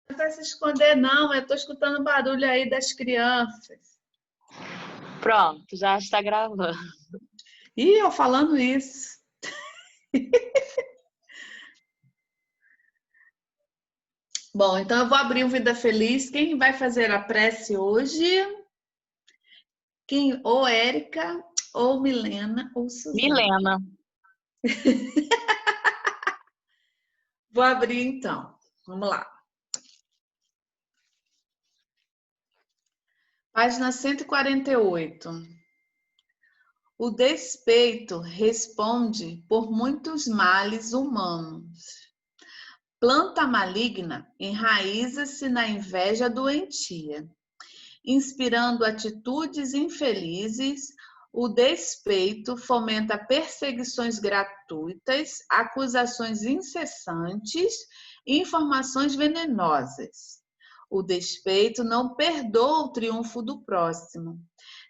Não vai se esconder, não. Eu estou escutando barulho aí das crianças. Pronto, já está gravando. Ih, eu falando isso. Bom, então eu vou abrir o Vida Feliz. Quem vai fazer a prece hoje? Quem? Ou Érica, ou Milena, ou Suzana. Milena. Vou abrir então. Vamos lá. Página 148. O despeito responde por muitos males humanos. Planta maligna enraiza-se na inveja doentia. Inspirando atitudes infelizes, o despeito fomenta perseguições gratuitas, acusações incessantes e informações venenosas. O despeito não perdoa o triunfo do próximo.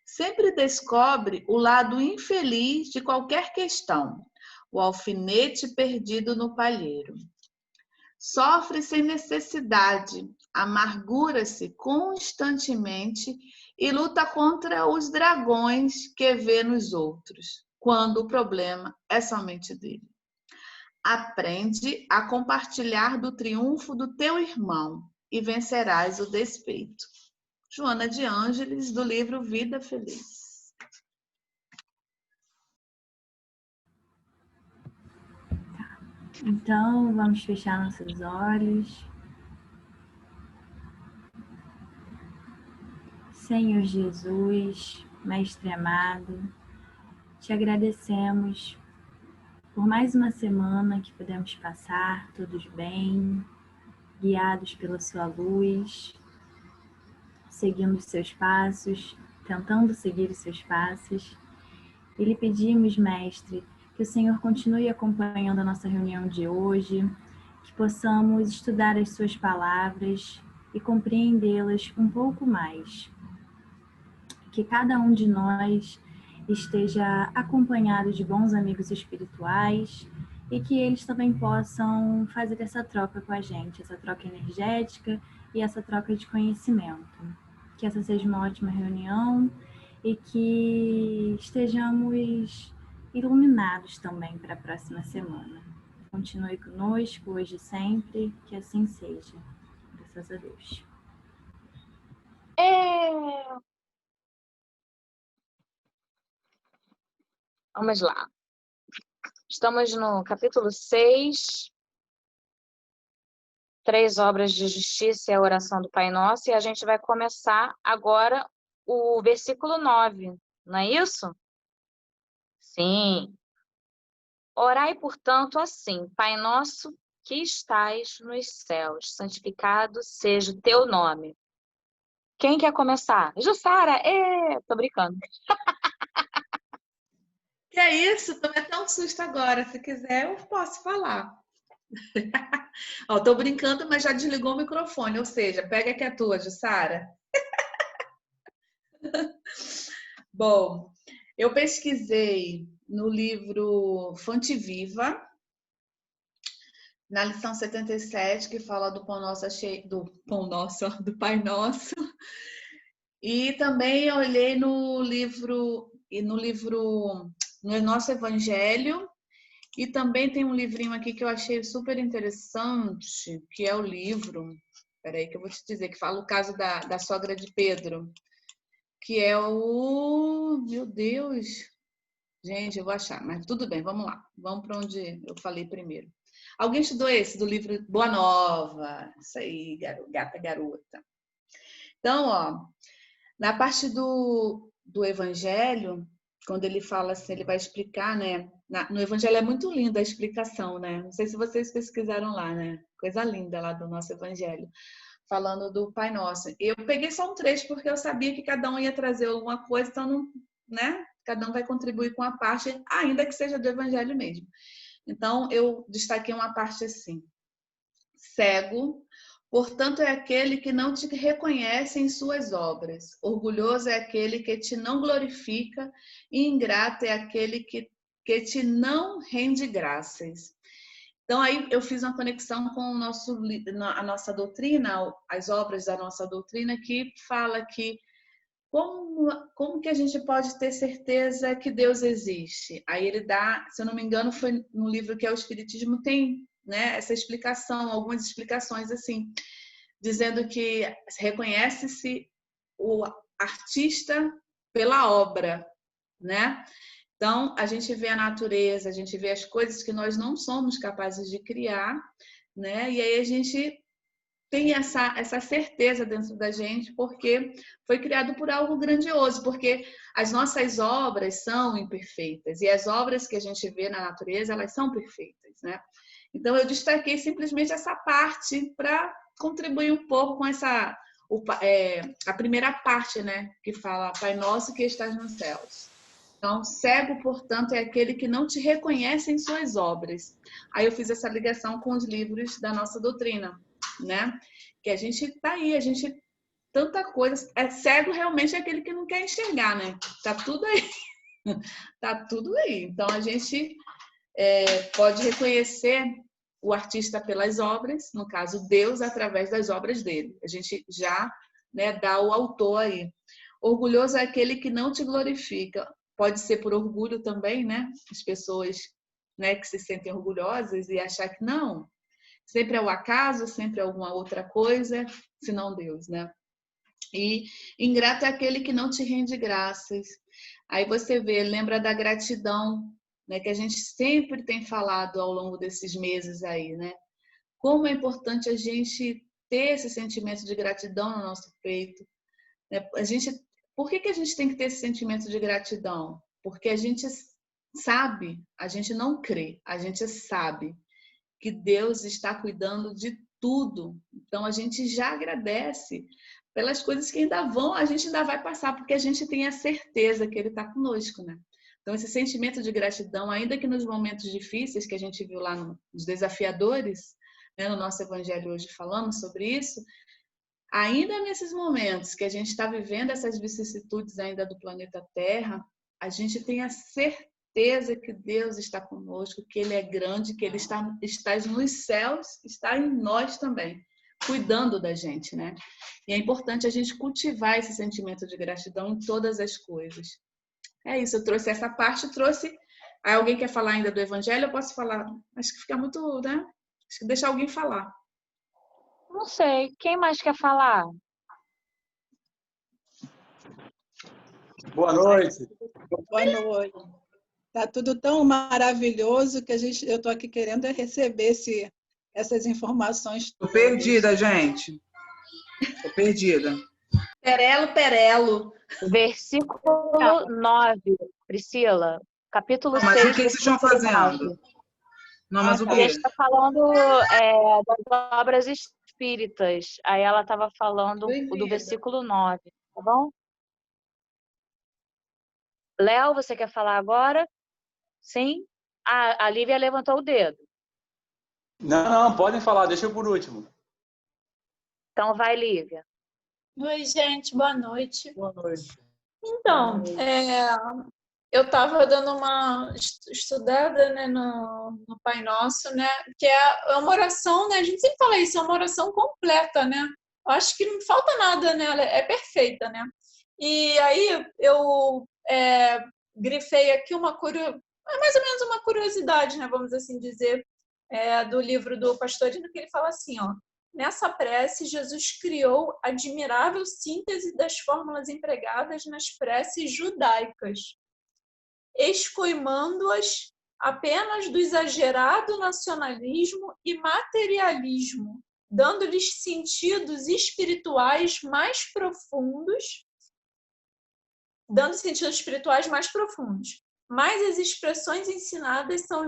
Sempre descobre o lado infeliz de qualquer questão, o alfinete perdido no palheiro. Sofre sem necessidade, amargura-se constantemente e luta contra os dragões que vê nos outros, quando o problema é somente dele. Aprende a compartilhar do triunfo do teu irmão e vencerás o despeito. Joana de Ângeles, do livro Vida Feliz. Então, vamos fechar nossos olhos. Senhor Jesus, Mestre amado, te agradecemos por mais uma semana que pudemos passar todos bem, guiados pela sua luz, seguindo os seus passos, tentando seguir os seus passos. E lhe pedimos, Mestre, que o Senhor continue acompanhando a nossa reunião de hoje, que possamos estudar as suas palavras e compreendê-las um pouco mais. Que cada um de nós esteja acompanhado de bons amigos espirituais e que eles também possam fazer essa troca com a gente, essa troca energética e essa troca de conhecimento. Que essa seja uma ótima reunião e que estejamos iluminados também para a próxima semana. Continue conosco hoje e sempre, que assim seja. Graças a Deus. Vamos lá. Estamos no capítulo 6, 3 obras de justiça e a oração do Pai Nosso, e a gente vai começar agora o versículo 9, não é isso? Sim. Orai, portanto, assim: Pai nosso que estais nos céus, santificado seja o teu nome. Quem quer começar? Jussara! Tô brincando. Que é isso? Tomei até um susto agora. Se quiser, eu posso falar. Ó, tô brincando, mas já desligou o microfone. Ou seja, pega que é tua, Jussara. Bom, eu pesquisei no livro Fonte Viva, na lição 77, que fala do pão nosso do Pai Nosso. E também eu olhei no Nosso Evangelho, e também tem um livrinho aqui que eu achei super interessante, que é o livro, peraí que eu vou te dizer, que fala o caso da sogra de Pedro, que é meu Deus, gente, eu vou achar, mas tudo bem, vamos lá, vamos para onde eu falei primeiro. Alguém estudou esse do livro Boa Nova? Isso aí, gata garota. Então, ó, na parte do Evangelho, quando ele fala assim, ele vai explicar, né? No Evangelho é muito linda a explicação, né? Não sei se vocês pesquisaram lá, né? Coisa linda lá do nosso Evangelho, falando do Pai Nosso. Eu peguei só um trecho porque eu sabia que cada um ia trazer alguma coisa, então, não, né? Cada um vai contribuir com a parte, ainda que seja do Evangelho mesmo. Então, eu destaquei uma parte assim: cego, portanto, é aquele que não te reconhece em suas obras. Orgulhoso é aquele que te não glorifica, e ingrato é aquele que te não rende graças. Então, aí eu fiz uma conexão com a nossa doutrina, as obras da nossa doutrina, que fala que como que a gente pode ter certeza que Deus existe? Aí ele dá, se eu não me engano, foi no livro que é o Espiritismo, tem, né, essa explicação, algumas explicações assim, dizendo que reconhece-se o artista pela obra, né? Então, a gente vê a natureza, a gente vê as coisas que nós não somos capazes de criar, né? E aí a gente tem essa certeza dentro da gente, porque foi criado por algo grandioso, porque as nossas obras são imperfeitas, e as obras que a gente vê na natureza, elas são perfeitas, né? Então, eu destaquei simplesmente essa parte para contribuir um pouco com a primeira parte, né? Que fala, Pai Nosso que estás nos céus. Então, cego, portanto, é aquele que não te reconhece em suas obras. Aí eu fiz essa ligação com os livros da nossa doutrina, né? Que a gente está aí, a gente tanta coisa. Cego realmente é aquele que não quer enxergar, né? Tá tudo aí. Tá tudo aí. Então, a gente pode reconhecer o artista pelas obras, no caso, Deus através das obras dele. A gente já, né, dá o autor aí. Orgulhoso é aquele que não te glorifica. Pode ser por orgulho também, né? As pessoas, né, que se sentem orgulhosas e achar que não, sempre é o acaso, sempre é alguma outra coisa, senão Deus, né? E ingrato é aquele que não te rende graças. Aí você vê, lembra da gratidão, né, que a gente sempre tem falado ao longo desses meses aí, né? Como é importante a gente ter esse sentimento de gratidão no nosso peito, né? Por que a gente tem que ter esse sentimento de gratidão? Porque a gente sabe, a gente não crê, a gente sabe que Deus está cuidando de tudo. Então a gente já agradece pelas coisas que a gente ainda vai passar, porque a gente tem a certeza que Ele está conosco, né? Então esse sentimento de gratidão, ainda que nos momentos difíceis que a gente viu lá nos desafiadores, né, no nosso evangelho hoje falamos sobre isso, ainda nesses momentos que a gente está vivendo essas vicissitudes ainda do planeta Terra, a gente tem a certeza que Deus está conosco, que Ele é grande, que Ele está nos céus, está em nós também, cuidando da gente, né? E é importante a gente cultivar esse sentimento de gratidão em todas as coisas. É isso, eu trouxe essa parte, Aí alguém quer falar ainda do Evangelho? Eu posso falar? Acho que fica muito, né? Acho que deixa alguém falar. Não sei. Quem mais quer falar? Boa noite. Boa noite. Tá tudo tão maravilhoso que eu estou aqui querendo receber essas informações. Tô perdida, gente. Tô perdida. Perelo. Versículo 9, Priscila. Capítulo 6. Mas o que vocês estão fazendo? Não, mas o A quê? gente está falando das obras espíritas. Aí ela estava falando do versículo 9, tá bom? Léo, você quer falar agora? Sim? A Lívia levantou o dedo. Não, podem falar, deixa eu por último. Então vai, Lívia. Oi, gente, boa noite. Boa noite. Então, eu estava dando uma estudada, né, no Pai Nosso, né, que é uma oração, né, a gente sempre fala isso, é uma oração completa, né, eu acho que não falta nada nela, é perfeita, né, e aí eu grifei aqui é mais ou menos uma curiosidade, né, vamos assim dizer, do livro do Pastorino, que ele fala assim, ó, nessa prece, Jesus criou admirável síntese das fórmulas empregadas nas preces judaicas, escoimando-as apenas do exagerado nacionalismo e materialismo, dando-lhes sentidos espirituais mais profundos, mas as expressões ensinadas são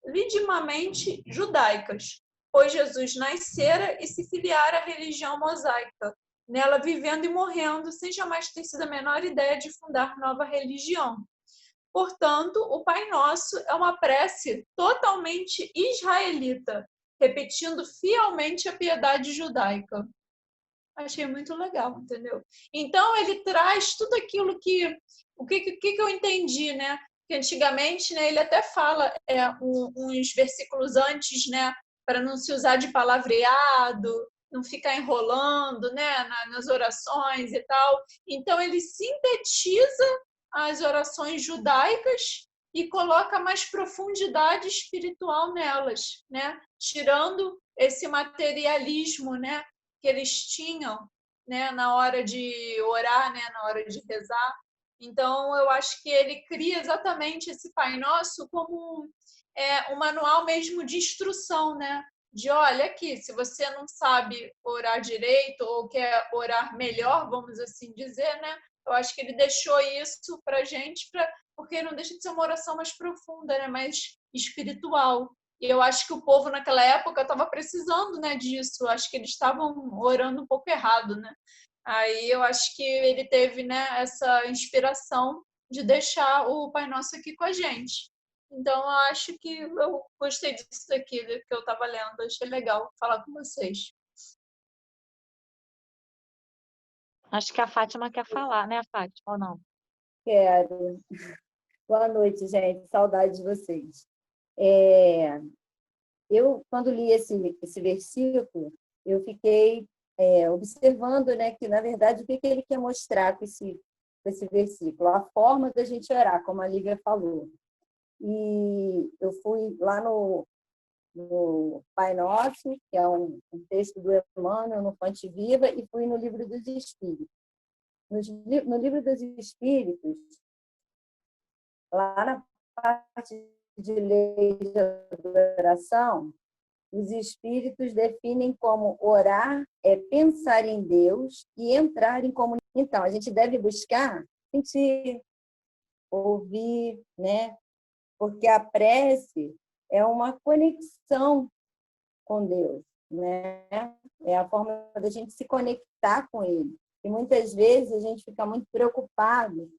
lidimamente judaicas, pois Jesus nascera e se filiara à religião mosaica, nela vivendo e morrendo, sem jamais ter sido a menor ideia de fundar nova religião. Portanto, o Pai Nosso é uma prece totalmente israelita, repetindo fielmente a piedade judaica. Achei muito legal, entendeu? Então, ele traz tudo aquilo que... O que eu entendi, né? que antigamente, né, ele até fala uns versículos antes, né, para não se usar de palavreado, não ficar enrolando, né, nas orações e tal. Então, ele sintetiza as orações judaicas e coloca mais profundidade espiritual nelas, né, tirando esse materialismo, né, que eles tinham, né, na hora de orar, né, na hora de rezar. Então, eu acho que ele cria exatamente esse Pai Nosso como um manual mesmo de instrução, né? De, olha aqui, se você não sabe orar direito ou quer orar melhor, vamos assim dizer, né? Eu acho que ele deixou isso para a gente, porque não deixa de ser uma oração mais profunda, né? Mais espiritual. E eu acho que o povo naquela época estava precisando, né, disso. Eu acho que eles estavam orando um pouco errado, né? Aí eu acho que ele teve, né, essa inspiração de deixar o Pai Nosso aqui com a gente. Então, eu acho que eu gostei disso daqui, do que eu estava lendo. Achei legal falar com vocês. Acho que a Fátima quer falar, né, Fátima, ou não? Quero. Boa noite, gente. Saudade de vocês. Eu, quando li esse versículo, eu fiquei observando, né, que, na verdade, o que ele quer mostrar com esse versículo? A forma da gente orar, como a Lívia falou. E eu fui lá no Pai Nosso, que é um texto do Emmanuel, no Fonte Viva, e fui no Livro dos Espíritos. No Livro dos Espíritos, lá na parte de leis de adoração, os Espíritos definem como orar é pensar em Deus e entrar em comunhão. Então, a gente deve buscar sentir, ouvir, né? Porque a prece é uma conexão com Deus, né? É a forma da gente se conectar com Ele. E muitas vezes a gente fica muito preocupado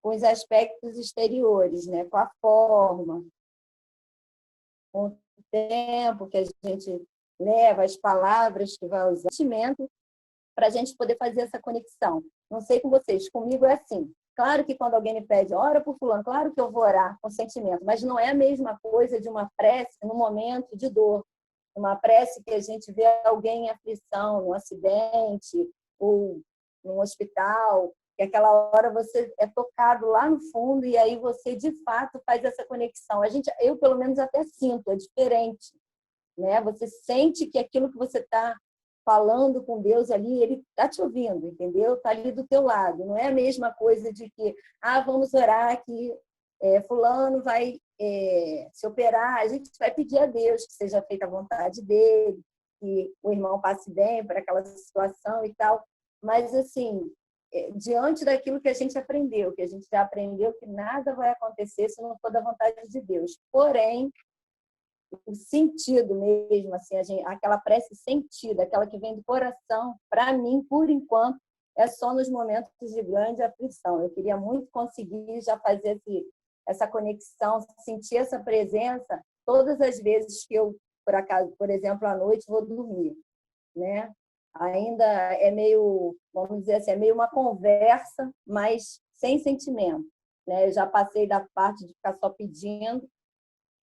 com os aspectos exteriores, né? Com a forma, com o tempo que a gente leva, as palavras que vai usar, o sentimento, para a gente poder fazer essa conexão. Não sei com vocês, comigo é assim. Claro que quando alguém me pede, ora por fulano, claro que eu vou orar com sentimento, mas não é a mesma coisa de uma prece no momento de dor. Uma prece que a gente vê alguém em aflição, num acidente, ou num hospital, e aquela hora você é tocado lá no fundo e aí você, de fato, faz essa conexão. Eu, pelo menos, até sinto, é diferente, né? Você sente que aquilo que você está falando com Deus ali, ele está te ouvindo, entendeu? Está ali do teu lado. Não é a mesma coisa de que, vamos orar que fulano vai se operar. A gente vai pedir a Deus que seja feita a vontade dele, que o irmão passe bem por aquela situação e tal. Mas, assim, diante daquilo que a gente aprendeu, que a gente já aprendeu que nada vai acontecer se não for da vontade de Deus. Porém, o sentido mesmo, assim, aquela prece sentida, aquela que vem do coração, para mim, por enquanto, é só nos momentos de grande aflição. Eu queria muito conseguir já fazer essa conexão, sentir essa presença todas as vezes que eu, por acaso, por exemplo, à noite vou dormir, né? Ainda é meio, vamos dizer assim, é meio uma conversa, mas sem sentimento, né? Eu já passei da parte de ficar só pedindo,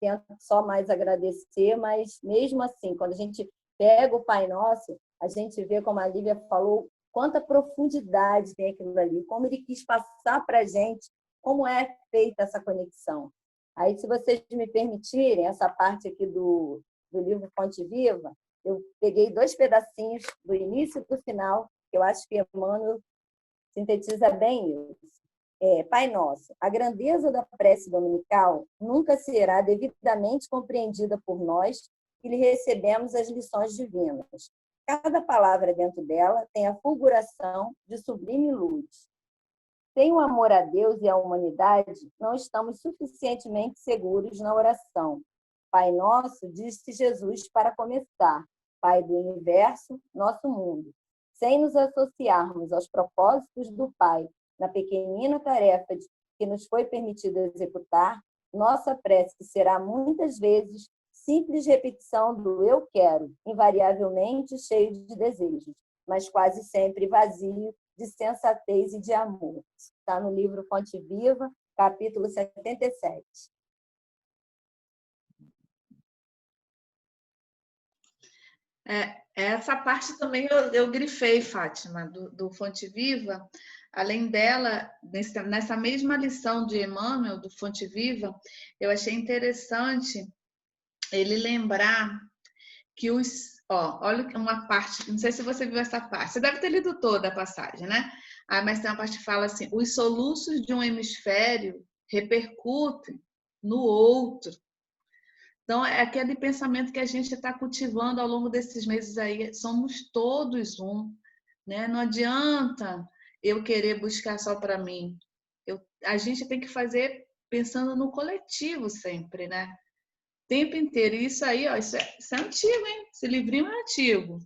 tento só mais agradecer, mas mesmo assim, quando a gente pega o Pai Nosso, a gente vê, como a Lívia falou, quanta profundidade tem aquilo ali, como ele quis passar para a gente como é feita essa conexão. Aí, se vocês me permitirem, essa parte aqui do livro Fonte Viva, eu peguei 2 pedacinhos do início e do final, que eu acho que Emmanuel sintetiza bem isso. Pai Nosso, a grandeza da prece dominical nunca será devidamente compreendida por nós que lhe recebemos as lições divinas. Cada palavra dentro dela tem a fulguração de sublime luz. Sem o amor a Deus e à humanidade, não estamos suficientemente seguros na oração. Pai Nosso, disse Jesus para começar, Pai do Universo, nosso mundo. Sem nos associarmos aos propósitos do Pai na pequenina tarefa que nos foi permitido executar, nossa prece será muitas vezes simples repetição do eu quero, invariavelmente cheio de desejos, mas quase sempre vazio de sensatez e de amor. Está no livro Fonte Viva, capítulo 77. Essa parte também eu grifei, Fátima, do Fonte Viva. Além dela, nessa mesma lição de Emmanuel, do Fonte Viva, eu achei interessante ele lembrar que olha uma parte, não sei se você viu essa parte, você deve ter lido toda a passagem, né? Mas tem uma parte que fala assim: os soluços de um hemisfério repercutem no outro. Então, é aquele pensamento que a gente está cultivando ao longo desses meses aí. Somos todos um, né? Não adianta eu querer buscar só para mim. A gente tem que fazer pensando no coletivo sempre, né? O tempo inteiro. E isso aí, isso é antigo, hein? Esse livrinho é antigo.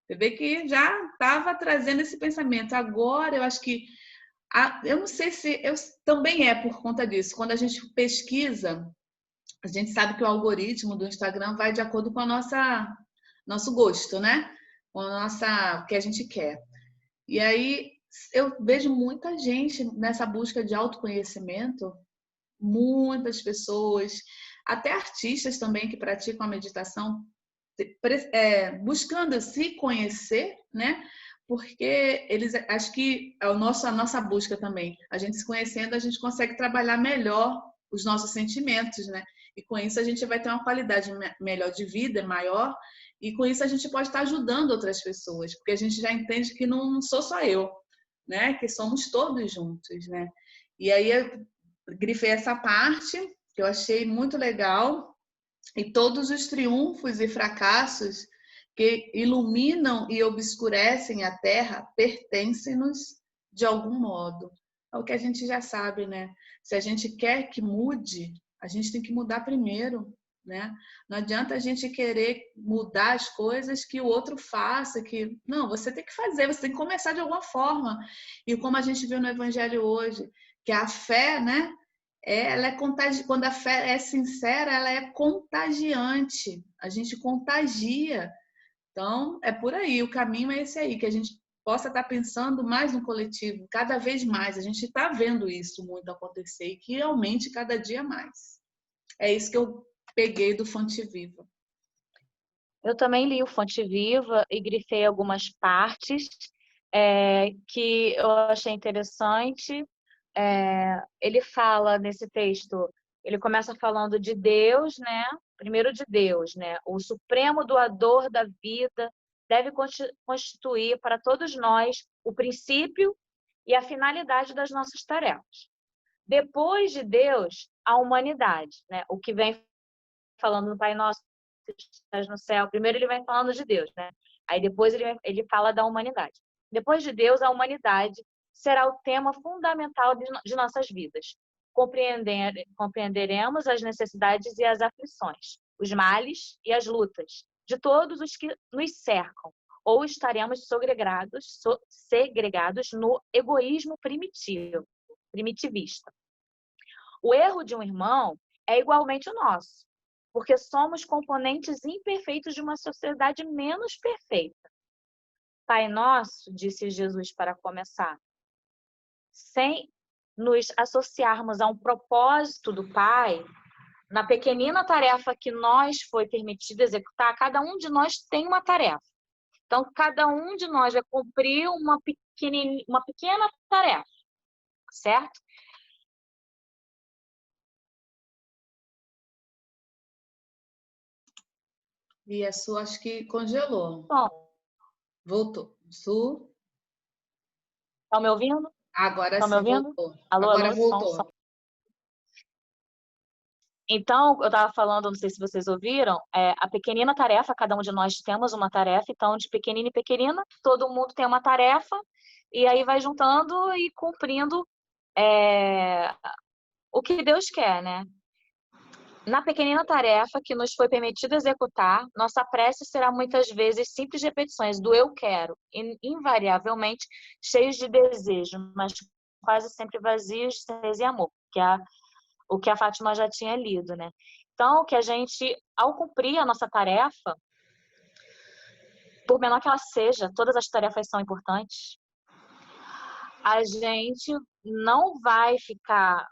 Você vê que já estava trazendo esse pensamento. Agora, eu acho que... eu não sei se... também é por conta disso. Quando a gente pesquisa... A gente sabe que o algoritmo do Instagram vai de acordo com nosso gosto, né? Com o que a gente quer. E aí eu vejo muita gente nessa busca de autoconhecimento, muitas pessoas, até artistas também que praticam a meditação, buscando se conhecer, né? Porque acho que a nossa busca também, a gente se conhecendo, a gente consegue trabalhar melhor os nossos sentimentos, né? E com isso a gente vai ter uma qualidade melhor de vida, maior, e com isso a gente pode estar ajudando outras pessoas, porque a gente já entende que não sou só eu, né? Que somos todos juntos, né? E aí eu grifei essa parte, que eu achei muito legal, e todos os triunfos e fracassos que iluminam e obscurecem a Terra pertencem-nos de algum modo. É o que a gente já sabe, né? Se a gente quer que mude, a gente tem que mudar primeiro, né? Não adianta a gente querer mudar as coisas que o outro faça, não, você tem que fazer, você tem que começar de alguma forma. E como a gente viu no Evangelho hoje, que a fé, né? Quando a fé é sincera, ela é contagiante. A gente contagia. Então, é por aí. O caminho é esse aí, que a gente possa estar pensando mais no coletivo, cada vez mais. A gente está vendo isso muito acontecer e que aumente cada dia mais. É isso que eu peguei do Fonte Viva. Eu também li o Fonte Viva e grifei algumas partes que eu achei interessante. Ele fala nesse texto, ele começa falando de Deus, né? Primeiro de Deus, né? O supremo doador da vida deve constituir para todos nós o princípio e a finalidade das nossas tarefas. Depois de Deus, a humanidade, né? O que vem falando no Pai Nosso que estás no céu. Primeiro ele vem falando de Deus, né? Aí depois ele fala da humanidade. Depois de Deus, a humanidade será o tema fundamental de nossas vidas. Compreenderemos as necessidades e as aflições, os males e as lutas de todos os que nos cercam, ou estaremos segregados no egoísmo primitivista. O erro de um irmão é igualmente o nosso, porque somos componentes imperfeitos de uma sociedade menos perfeita. Pai nosso, disse Jesus para começar, sem nos associarmos a um propósito do Pai, na pequenina tarefa que nos foi permitido executar, cada um de nós tem uma tarefa. Então, cada um de nós vai cumprir uma pequena tarefa, certo? E a sua acho que congelou. Bom. Voltou. Su. Estão me ouvindo? Agora sim, me ouvindo? voltou. Alô, Agora alô, voltou. som. Então, eu estava falando, não sei se vocês ouviram, a pequenina tarefa, cada um de nós temos uma tarefa, então, de pequenina em pequenina, todo mundo tem uma tarefa, e aí vai juntando e cumprindo o que Deus quer, né? Na pequenina tarefa que nos foi permitido executar, nossa prece será muitas vezes simples repetições do eu quero, invariavelmente cheios de desejo, mas quase sempre vazios de certeza e amor, que é o que a Fátima já tinha lido, né? Então, que a gente, ao cumprir a nossa tarefa, por menor que ela seja, todas as tarefas são importantes, a gente não vai ficar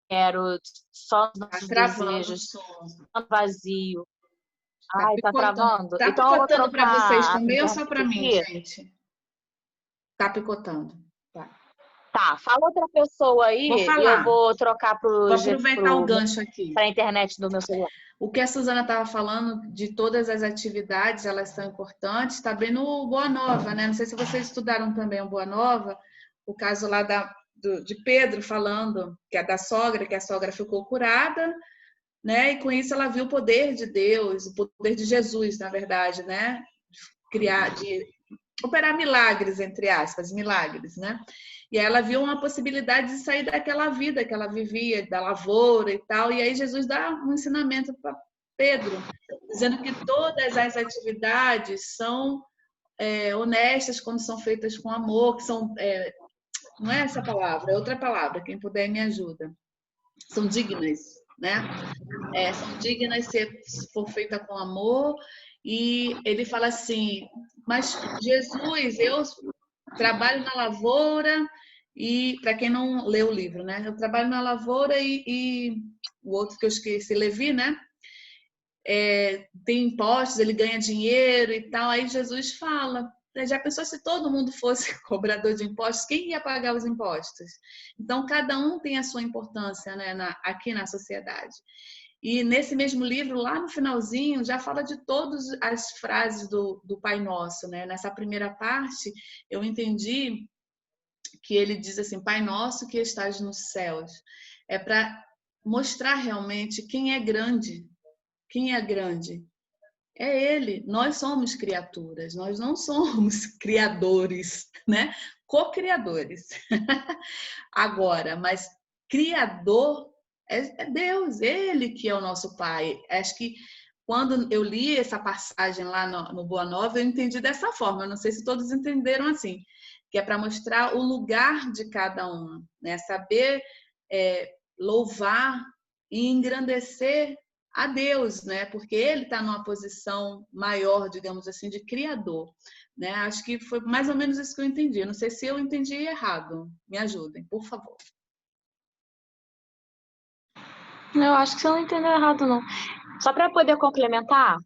quero só os Tá nossos travando o desejos, som. vazio. Tá Ai, tá picotando. travando? Tá Então eu vou picotando para vocês trocar a também ou internet só para mim, aqui. gente? Tá picotando. Tá. Tá, fala outra pessoa aí Vou e eu falar. vou trocar Vou aproveitar o gancho aqui. para a internet do meu celular. O que a Suzana estava falando de todas as atividades, elas são importantes, está bem no Boa Nova, né? Não sei se vocês estudaram também o Boa Nova, o caso lá de Pedro falando que é da sogra, que a sogra ficou curada, né? E com isso ela viu o poder de Deus, o poder de Jesus, na verdade, né? De operar milagres, entre aspas, milagres, né? E aí ela viu uma possibilidade de sair daquela vida que ela vivia, da lavoura e tal. E aí Jesus dá um ensinamento para Pedro, dizendo que todas as atividades são honestas quando são feitas com amor, que são... não é essa palavra, é outra palavra, quem puder me ajuda. São dignas, né? São dignas se for feita com amor. E ele fala assim, mas Jesus, eu trabalho na lavoura e, para quem não leu o livro, né? Eu trabalho na lavoura e o outro que eu esqueci, Levi, né? Tem impostos, ele ganha dinheiro e tal. Aí Jesus fala, já pensou se todo mundo fosse cobrador de impostos? Quem ia pagar os impostos? Então, cada um tem a sua importância, né, aqui na sociedade. E nesse mesmo livro, lá no finalzinho, já fala de todas as frases do Pai Nosso, né? Nessa primeira parte, eu entendi que ele diz assim, Pai Nosso que estás nos céus. É para mostrar realmente quem é grande. Quem é grande? É Ele. Nós somos criaturas, nós não somos criadores, né? Co-criadores. Agora, mas criador é Deus, Ele que é o nosso Pai. Acho que quando eu li essa passagem lá no Boa Nova, eu entendi dessa forma. Eu não sei se todos entenderam assim, que é para mostrar o lugar de cada um, né? Saber louvar e engrandecer a Deus, né? Porque Ele está numa posição maior, digamos assim, de criador, né? Acho que foi mais ou menos isso que eu entendi. Eu não sei se eu entendi errado. Me ajudem, por favor. Eu acho que você não entendeu errado, não. Só para poder complementar,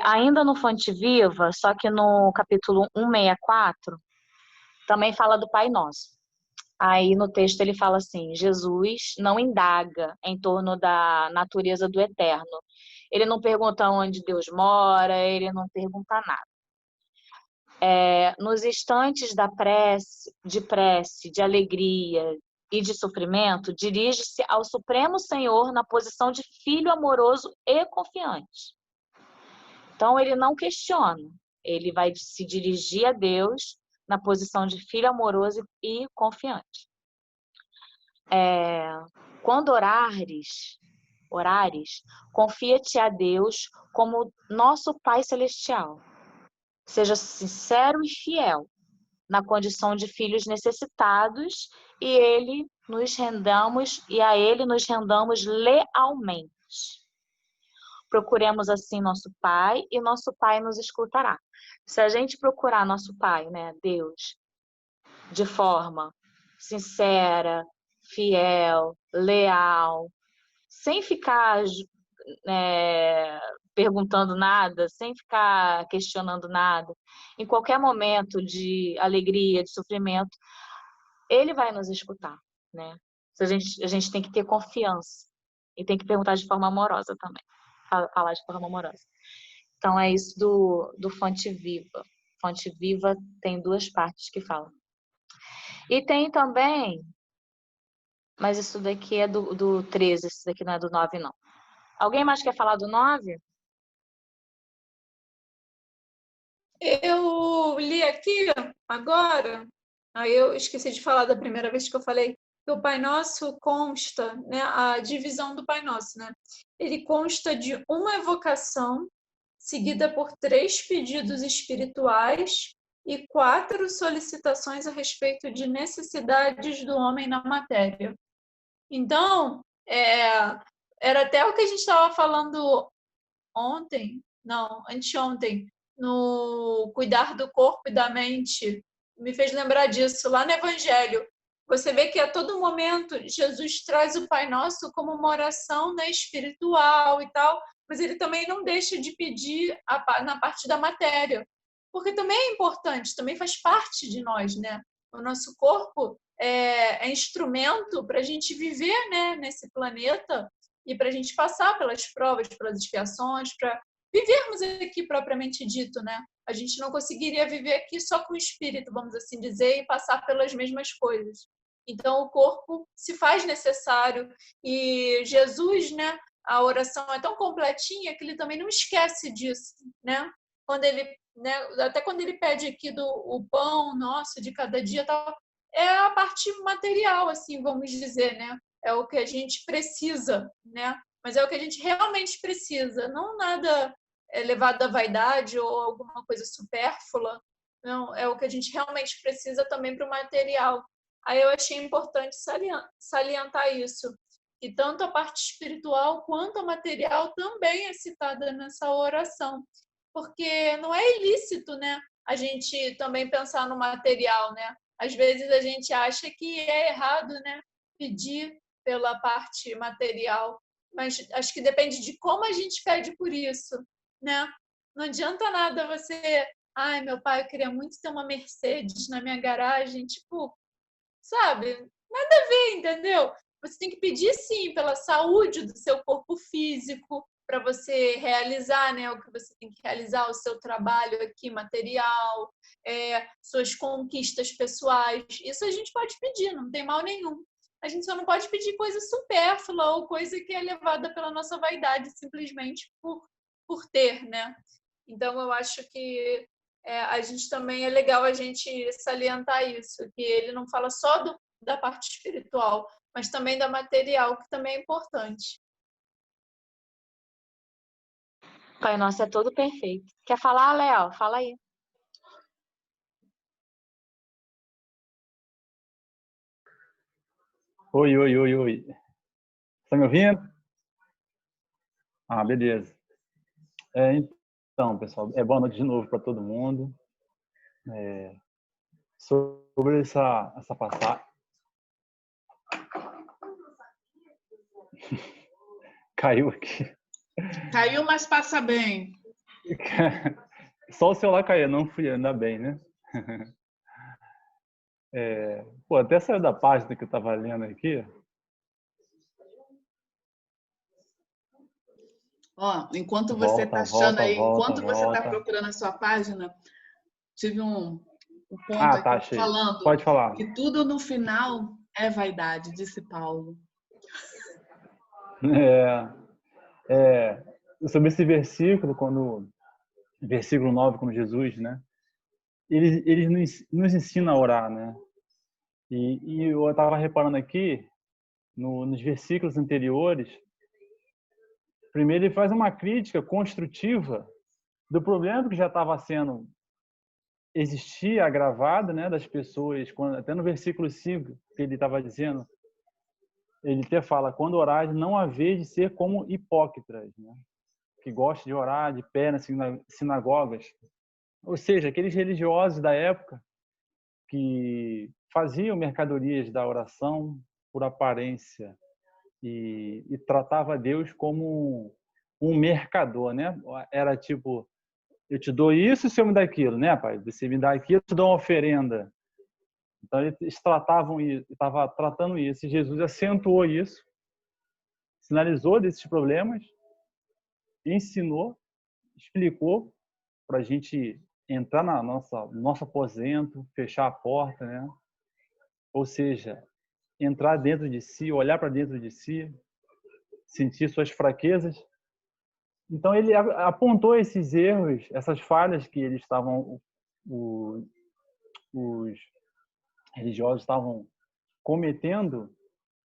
ainda no Fonte Viva, só que no capítulo 164, também fala do Pai Nosso. Aí no texto ele fala assim, Jesus não indaga em torno da natureza do eterno. Ele não pergunta onde Deus mora, ele não pergunta nada. Nos instantes da prece, de alegria e de sofrimento, dirige-se ao Supremo Senhor na posição de filho amoroso e confiante. Então ele não questiona, ele vai se dirigir a Deus na posição de filho amoroso e confiante. Quando orares, confia-te a Deus como nosso Pai Celestial. Seja sincero e fiel na condição de filhos necessitados e a Ele nos rendamos lealmente. Procuremos assim nosso Pai e nosso Pai nos escutará. Se a gente procurar nosso Pai, né, Deus, de forma sincera, fiel, leal, sem ficar perguntando nada, sem ficar questionando nada, em qualquer momento de alegria, de sofrimento, Ele vai nos escutar, né? A gente tem que ter confiança e tem que perguntar de forma amorosa também, falar de forma amorosa. Então é isso do Fonte Viva. Fonte Viva tem duas partes que falam. E tem também, mas isso daqui é do 13, isso daqui não é do 9, não. Alguém mais quer falar do 9? Eu li aqui agora, aí eu esqueci de falar da primeira vez que eu falei, que o Pai Nosso consta, né, a divisão do Pai Nosso, né? Ele consta de uma evocação, seguida por 3 pedidos espirituais e 4 solicitações a respeito de necessidades do homem na matéria. Então, era até o que a gente estava falando anteontem, no cuidar do corpo e da mente, me fez lembrar disso. Lá no Evangelho, você vê que a todo momento Jesus traz o Pai Nosso como uma oração, né, espiritual e tal, mas ele também não deixa de pedir na parte da matéria, porque também é importante, também faz parte de nós, né? O nosso corpo é instrumento para a gente viver, né, nesse planeta e para a gente passar pelas provas, pelas expiações, para vivermos aqui propriamente dito, né? A gente não conseguiria viver aqui só com o espírito, vamos assim dizer, e passar pelas mesmas coisas. Então, o corpo se faz necessário e Jesus, né, a oração é tão completinha que ele também não esquece disso, né? Quando ele, né, até quando ele pede aqui o pão nosso de cada dia, tal, é a parte material, assim, vamos dizer, né? É o que a gente precisa, né? Mas é o que a gente realmente precisa, não nada levado à vaidade ou alguma coisa supérflua, não, é o que a gente realmente precisa também para o material. Aí eu achei importante salientar isso, que tanto a parte espiritual quanto a material também é citada nessa oração, porque não é ilícito, né, a gente também pensar no material, né? Às vezes a gente acha que é errado, né, pedir pela parte material, mas acho que depende de como a gente pede por isso, né? Não adianta nada você, ai, meu pai, eu queria muito ter uma Mercedes na minha garagem, tipo, sabe? Nada a ver, entendeu? Você tem que pedir sim pela saúde do seu corpo físico, para você realizar, né, o que você tem que realizar, o seu trabalho aqui material, suas conquistas pessoais. Isso a gente pode pedir, não tem mal nenhum. A gente só não pode pedir coisa supérflua ou coisa que é levada pela nossa vaidade simplesmente por ter, né? Então eu acho que a gente também é legal a gente salientar isso, que ele não fala só da parte espiritual, mas também da material, que também é importante. Pai Nosso é todo perfeito. Quer falar, Léo? Fala aí. Oi, oi, oi, oi. Tá me ouvindo? Ah, beleza. Então, pessoal, boa noite de novo para todo mundo. Sobre essa passagem. Caiu aqui. Caiu, mas passa bem. Só o celular caiu, não fui, ainda bem, né? Até saiu da página que eu estava lendo aqui. Ó, enquanto você está achando aí, enquanto você está procurando a sua página, tive um ponto aqui achei. falando Pode falar. que tudo no final é vaidade, disse Paulo. Sobre esse versículo, versículo 9, quando Jesus, né? Ele nos ensina a orar, né? E eu estava reparando aqui, nos versículos anteriores, primeiro ele faz uma crítica construtiva do problema que já estava existia agravado, né, das pessoas, até no versículo 5, que ele estava dizendo, ele até fala, quando orais, não haver de ser como hipócritas, né, que gostam de orar de pé nas sinagogas. Ou seja, aqueles religiosos da época que faziam mercadorias da oração por aparência e tratava Deus como um mercador, né? Era tipo, eu te dou isso, você me dá aquilo, né, pai? Você me dá aquilo, eu te dou uma oferenda. Então eles tratavam isso, estava tratando isso. E Jesus acentuou isso, sinalizou desses problemas, ensinou, explicou para a gente entrar no nosso aposento, fechar a porta, né? Ou seja, entrar dentro de si, olhar para dentro de si, sentir suas fraquezas. Então ele apontou esses erros, essas falhas que eles estavam, os religiosos estavam cometendo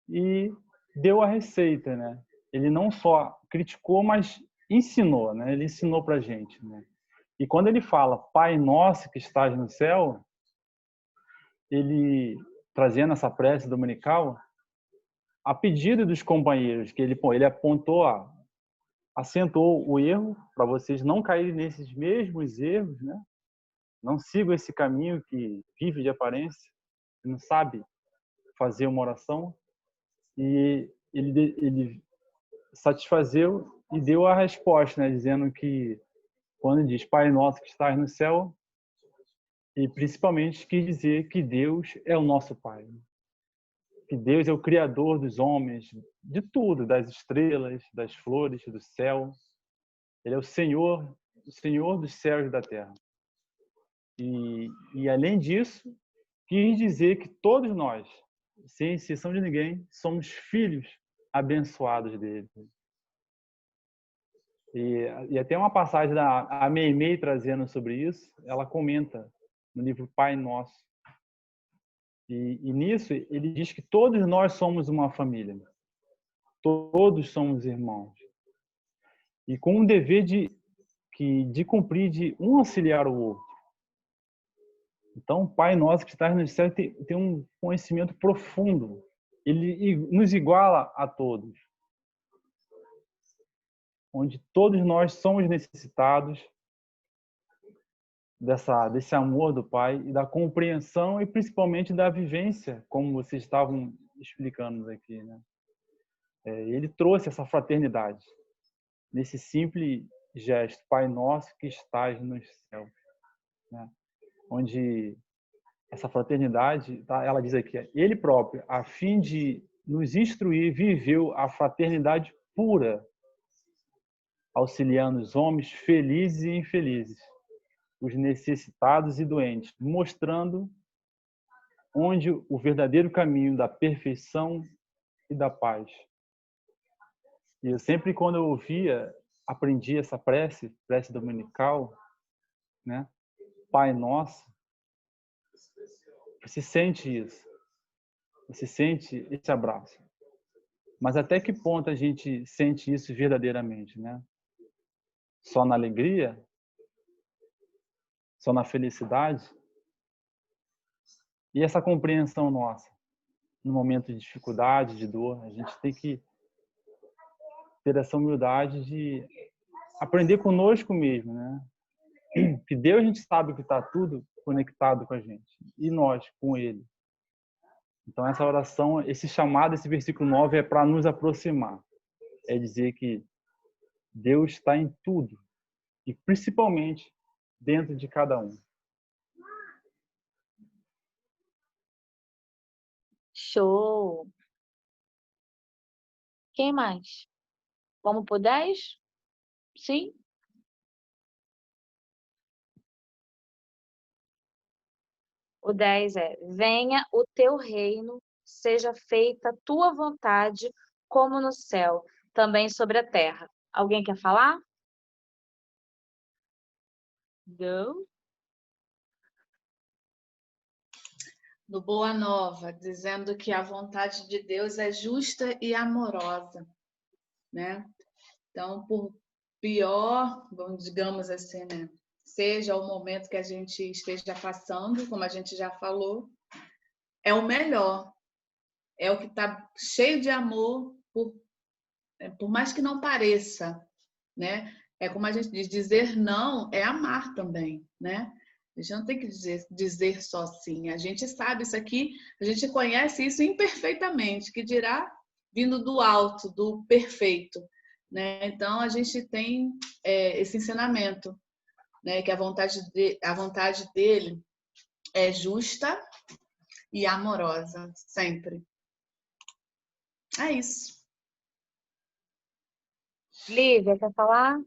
e deu a receita, né? Ele não só criticou, mas ensinou, né? Ele ensinou para a gente, né? E quando ele fala Pai Nosso que estás no céu, ele trazendo essa prece dominical, a pedido dos companheiros, que ele apontou, acentuou o erro para vocês não caírem nesses mesmos erros, né? Não sigam esse caminho que vive de aparência, que não sabe fazer uma oração. E ele satisfazeu e deu a resposta, né, dizendo que quando diz Pai Nosso que estás no céu, e principalmente quis dizer que Deus é o nosso Pai, que Deus é o Criador dos homens, de tudo, das estrelas, das flores, do céu. Ele é o Senhor dos céus e da terra. E além disso, quis dizer que todos nós, sem exceção de ninguém, somos filhos abençoados dele. E até uma passagem da Meimei trazendo sobre isso, ela comenta no livro Pai Nosso. E nisso ele diz que todos nós somos uma família. Todos somos irmãos. E com um dever de cumprir, de um auxiliar o outro. Então, o Pai Nosso que está no céu tem um conhecimento profundo. Ele nos iguala a todos. Onde todos nós somos necessitados desse amor do Pai e da compreensão e principalmente da vivência, como vocês estavam explicando aqui, né? Ele trouxe essa fraternidade nesse simples gesto, Pai Nosso que estás nos céus, né? Onde essa fraternidade, tá? Ela diz aqui, ele próprio, a fim de nos instruir, viveu a fraternidade pura, auxiliando os homens felizes e infelizes, os necessitados e doentes, mostrando onde o verdadeiro caminho da perfeição e da paz. E eu sempre, quando eu ouvia, aprendi essa prece dominical, né? Pai Nosso, você sente isso, você sente esse abraço. Mas até que ponto a gente sente isso verdadeiramente, né? Só na alegria? Só na felicidade? E essa compreensão nossa, no momento de dificuldade, de dor, a gente tem que ter essa humildade de aprender conosco mesmo, né? Que Deus, a gente sabe que está tudo conectado com a gente, e nós com Ele. Então essa oração, esse chamado, esse versículo 9 é para nos aproximar. É dizer que Deus está em tudo, e principalmente dentro de cada um. Show! Quem mais? Vamos por 10? Sim? O 10 é: venha o teu reino, seja feita a tua vontade, como no céu, também sobre a terra. Alguém quer falar? Não? No Boa Nova, dizendo que a vontade de Deus é justa e amorosa, né? Então, por pior, digamos assim, né? Seja o momento que a gente esteja passando, como a gente já falou, é o melhor, é o que está cheio de amor, por mais que não pareça, né? É como a gente diz, dizer não é amar também, né? A gente não tem que dizer só sim. A gente sabe isso aqui, a gente conhece isso imperfeitamente, que dirá vindo do alto, do perfeito, né? Então a gente tem esse ensinamento, né? Que a vontade dele é justa e amorosa, sempre. É isso. Lívia, quer falar?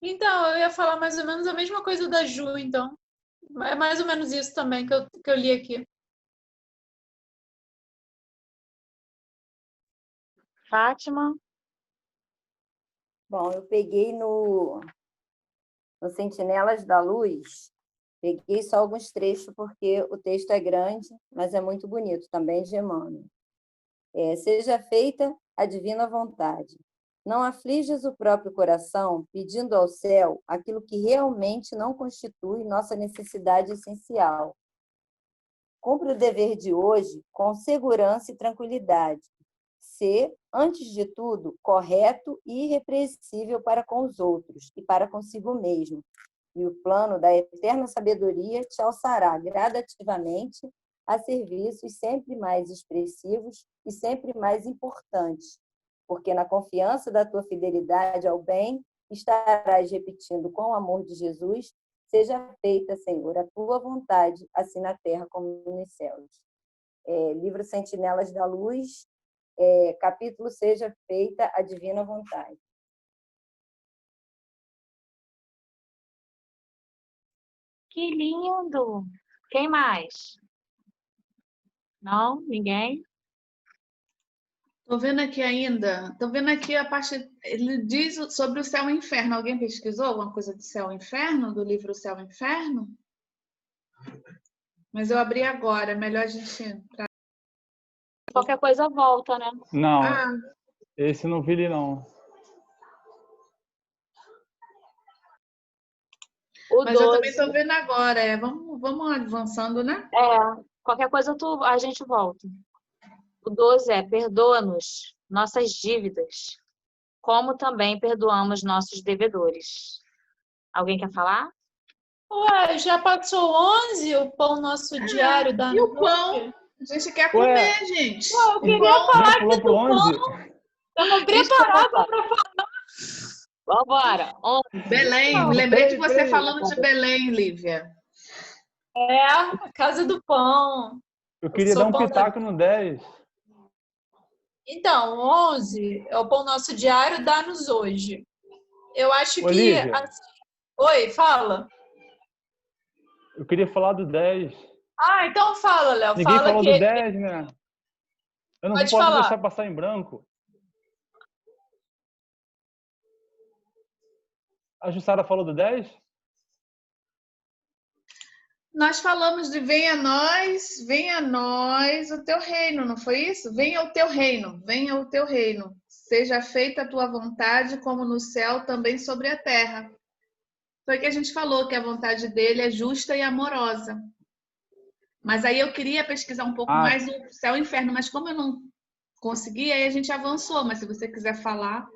Então, eu ia falar mais ou menos a mesma coisa da Ju, então. É mais ou menos isso também que eu li aqui. Fátima? Bom, eu peguei no Sentinelas da Luz, peguei só alguns trechos porque o texto é grande, mas é muito bonito, também de Emmanuel. Seja feita a divina vontade. Não aflijas o próprio coração pedindo ao céu aquilo que realmente não constitui nossa necessidade essencial. Cumpre o dever de hoje com segurança e tranquilidade. Ser, antes de tudo, correto e irrepreensível para com os outros e para consigo mesmo, e o plano da eterna sabedoria te alçará gradativamente a serviços sempre mais expressivos e sempre mais importantes, porque na confiança da tua fidelidade ao bem, estarás repetindo com o amor de Jesus: seja feita, Senhor, a tua vontade, assim na terra como nos céus. Livro Sentinelas da Luz, capítulo Seja Feita a Divina Vontade. Que lindo! Quem mais? Não? Ninguém? Estou vendo aqui ainda, estou vendo aqui a parte, ele diz sobre o céu e o inferno. Alguém pesquisou alguma coisa de céu e inferno, do livro Céu e Inferno? Mas eu abri agora, é melhor a gente... Qualquer coisa volta, né? Não, esse não vi não. Mas eu também estou vendo agora, vamos avançando, né? Qualquer coisa a gente volta. O 12 perdoa-nos nossas dívidas, como também perdoamos nossos devedores. Alguém quer falar? Ué, já passou 11, o pão nosso diário da noite. E o pão? A gente quer comer, gente. Ué, eu queria falar aqui do pão. Estamos preparados para falar. Vambora. Belém, lembrei de você falando de Belém, Lívia. A casa do pão. Eu queria dar um pitaco no 10. Então, 11 é o pão nosso diário, dá-nos hoje. Eu acho que... Lívia, Oi, fala. Eu queria falar do 10. Então fala, Léo. Ninguém falou do 10, né? Eu não posso deixar passar em branco. A Jussara falou do 10? Nós falamos de venha a nós o teu reino, não foi isso? Venha o teu reino, venha o teu reino. Seja feita a tua vontade, como no céu, também sobre a terra. Foi que a gente falou que a vontade dele é justa e amorosa. Mas aí eu queria pesquisar um pouco mais o céu e o inferno, mas como eu não consegui, aí a gente avançou. Mas se você quiser falar...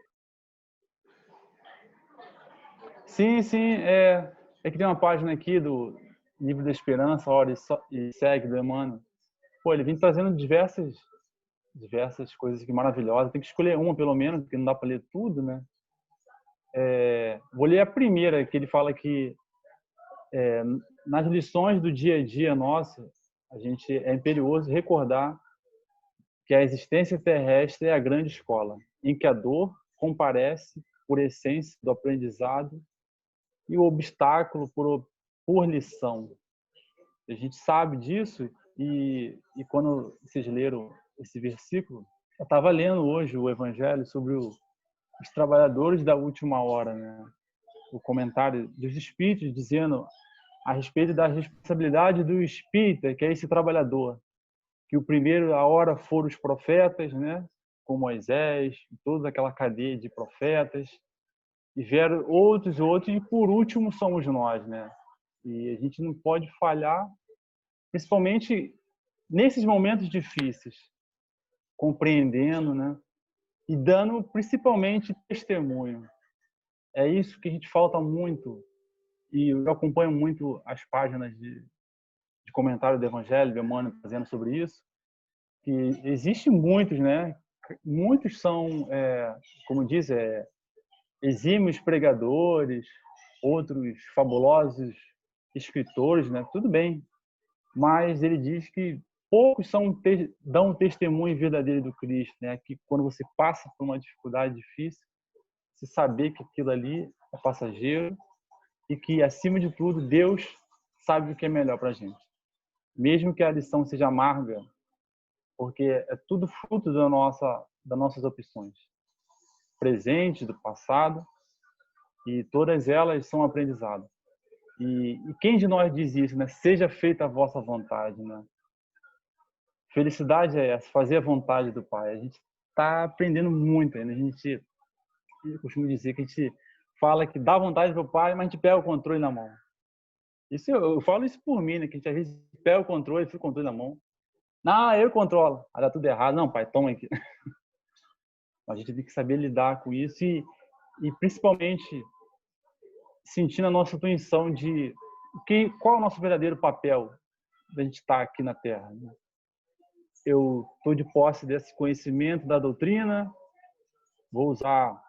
Sim. É que tem uma página aqui do Livro da Esperança, Hora e Segue, do Emmanuel. Pô, ele vem trazendo diversas coisas aqui maravilhosas. Tem que escolher uma, pelo menos, porque não dá para ler tudo, né? Vou ler a primeira, que ele fala que nas lições do dia a dia nosso, a gente é imperioso recordar que a existência terrestre é a grande escola, em que a dor comparece por essência do aprendizado e o obstáculo por lição. A gente sabe disso e quando vocês leram esse versículo, eu estava lendo hoje o Evangelho sobre os trabalhadores da última hora, né? O comentário dos espíritos dizendo a respeito da responsabilidade do espírita, que é esse trabalhador, que o primeiro a hora foram os profetas, né? Com Moisés, toda aquela cadeia de profetas, e vieram outros, e por último somos nós, né? E a gente não pode falhar, principalmente nesses momentos difíceis, compreendendo, né? E dando principalmente testemunho. É isso que a gente falta muito, e eu acompanho muito as páginas de comentário do Evangelho, do Emmanuel fazendo sobre isso, que existe muitos, né? Muitos são, como diz, exímios pregadores, outros fabulosos escritores, né? Tudo bem, mas ele diz que poucos dão um testemunho verdadeiro do Cristo, né? Que quando você passa por uma dificuldade difícil, você saber que aquilo ali é passageiro e que, acima de tudo, Deus sabe o que é melhor para a gente. Mesmo que a lição seja amarga, porque é tudo fruto das nossas opções. Presente, do passado, e todas elas são aprendizado. E quem de nós diz isso, né? Seja feita a vossa vontade, né? Felicidade é essa, fazer a vontade do Pai. A gente está aprendendo muito ainda. Eu costumo dizer que a gente fala que dá vontade para o Pai, mas a gente pega o controle na mão. Isso eu falo isso por mim, né? Que a gente às vezes pega o controle e fica o controle na mão. Não, eu controlo. Aí dá tudo errado. Não, pai, toma aqui. A gente tem que saber lidar com isso e principalmente sentindo a nossa intuição de qual é o nosso verdadeiro papel da gente estar aqui na Terra, né? Eu estou de posse desse conhecimento da doutrina, vou usar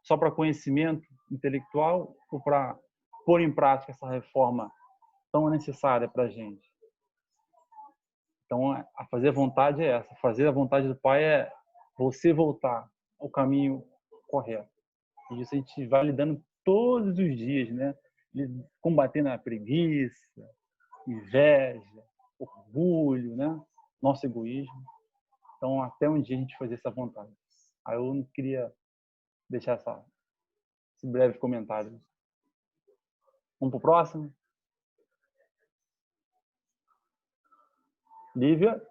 só para conhecimento intelectual ou para pôr em prática essa reforma tão necessária para a gente? Então, a fazer a vontade é essa. Fazer a vontade do Pai é você voltar ao caminho correto. E isso a gente vai lidando todos os dias, né? Combatendo a preguiça, inveja, orgulho, né? Nosso egoísmo. Então, até um dia a gente fazer essa vontade. Aí eu não queria deixar esse breve comentário. Vamos para o próximo? Lívia?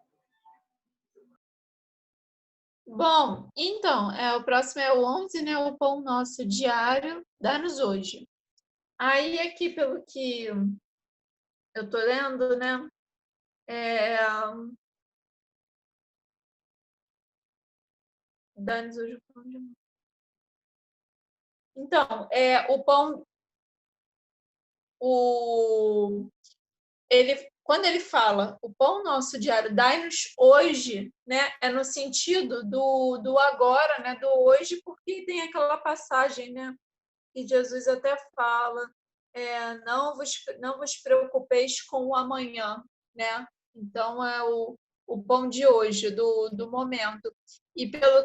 Bom, então, o próximo é o 11, né? O pão nosso diário, dá-nos hoje. Aí, aqui, pelo que eu tô lendo, né? Dá-nos hoje o pão de... Então, o pão... Quando ele fala o pão nosso diário, dai-nos hoje, né? É no sentido do agora, né? Do hoje, porque tem aquela passagem, né? Que Jesus até fala, não vos preocupeis com o amanhã, né? Então é o pão de hoje, do momento. E pelo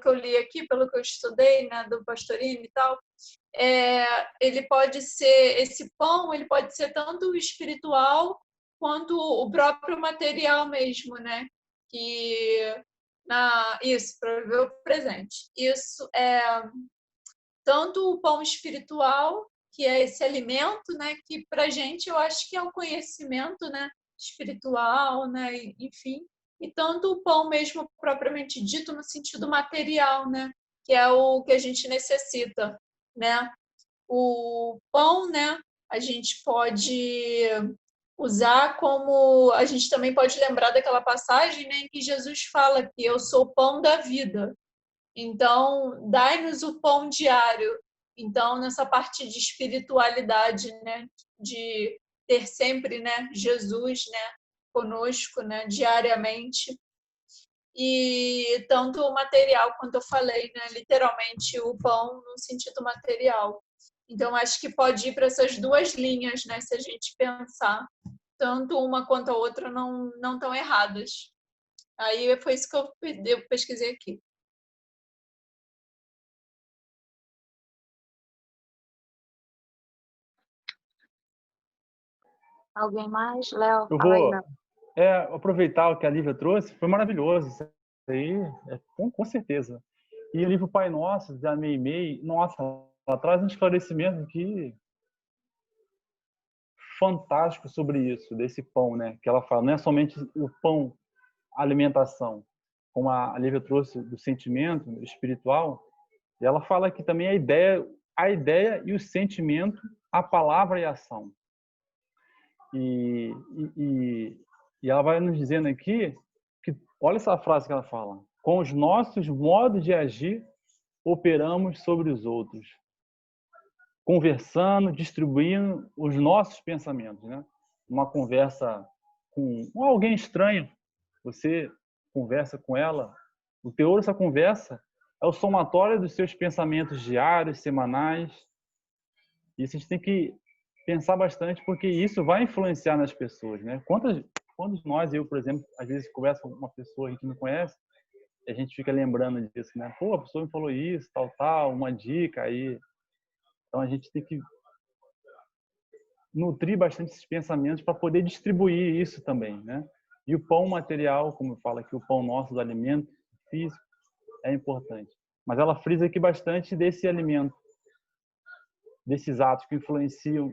que eu li aqui, pelo que eu estudei, né? Do Pastorino e tal, ele pode ser, esse pão, ele pode ser tanto espiritual quanto o próprio material mesmo, né? Isso, para ver o presente. Isso é tanto o pão espiritual, que é esse alimento, né? Que para a gente eu acho que é o conhecimento, né? Espiritual, né? Enfim. E tanto o pão mesmo propriamente dito no sentido material, né? Que é o que a gente necessita, né? O pão, né? A gente pode usar como... A gente também pode lembrar daquela passagem, né, em que Jesus fala que eu sou o pão da vida. Então, dai-nos o pão diário. Então, nessa parte de espiritualidade, né, de ter sempre, né, Jesus, né, conosco, né, diariamente. E tanto o material, quanto eu falei, né, literalmente o pão no sentido material. Então, acho que pode ir para essas duas linhas, né, se a gente pensar. Tanto uma quanto a outra não estão erradas. Aí foi isso que eu pesquisei aqui. Alguém mais? Léo, Eu fala aí, vou Léo. aproveitar o que a Lívia trouxe. Foi maravilhoso. Isso aí, com certeza. E o livro Pai Nosso, da Meimei, nossa, ela traz um esclarecimento que fantástico sobre isso, desse pão, né? Que ela fala, não é somente o pão, a alimentação, como a Lívia trouxe do sentimento espiritual. E ela fala que também a ideia e o sentimento, a palavra e a ação. E ela vai nos dizendo aqui que, olha essa frase que ela fala, com os nossos modos de agir, operamos sobre os outros, conversando, distribuindo os nossos pensamentos, né? Uma conversa com alguém estranho, você conversa com ela, o teor dessa conversa é o somatório dos seus pensamentos diários, semanais. Isso a gente tem que pensar bastante, porque isso vai influenciar nas pessoas, né? Quantos nós, eu, por exemplo, às vezes converso com uma pessoa que a gente não conhece, e a gente fica lembrando disso, né? Pô, a pessoa me falou isso, tal, uma dica aí. Então a gente tem que nutrir bastante esses pensamentos para poder distribuir isso também, né? E o pão material, como eu falo aqui, o pão nosso do alimento físico, é importante. Mas ela frisa aqui bastante desse alimento, desses atos que influenciam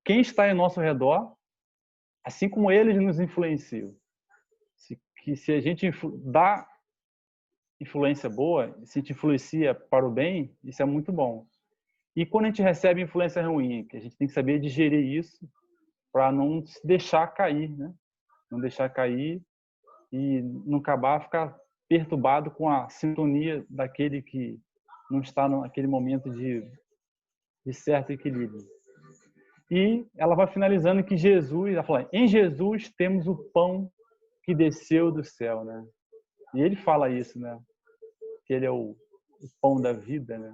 quem está em nosso redor, assim como eles nos influenciam. Se a gente dá influência boa, se a gente influencia para o bem, isso é muito bom. E quando a gente recebe influência ruim, que a gente tem que saber digerir isso para não se deixar cair, né? Não deixar cair e não ficar perturbado com a sintonia daquele que não está naquele momento de de certo equilíbrio. E ela vai finalizando que Jesus, ela fala, em Jesus temos o pão que desceu do céu, né? E ele fala isso, né? Que ele é o pão da vida, né?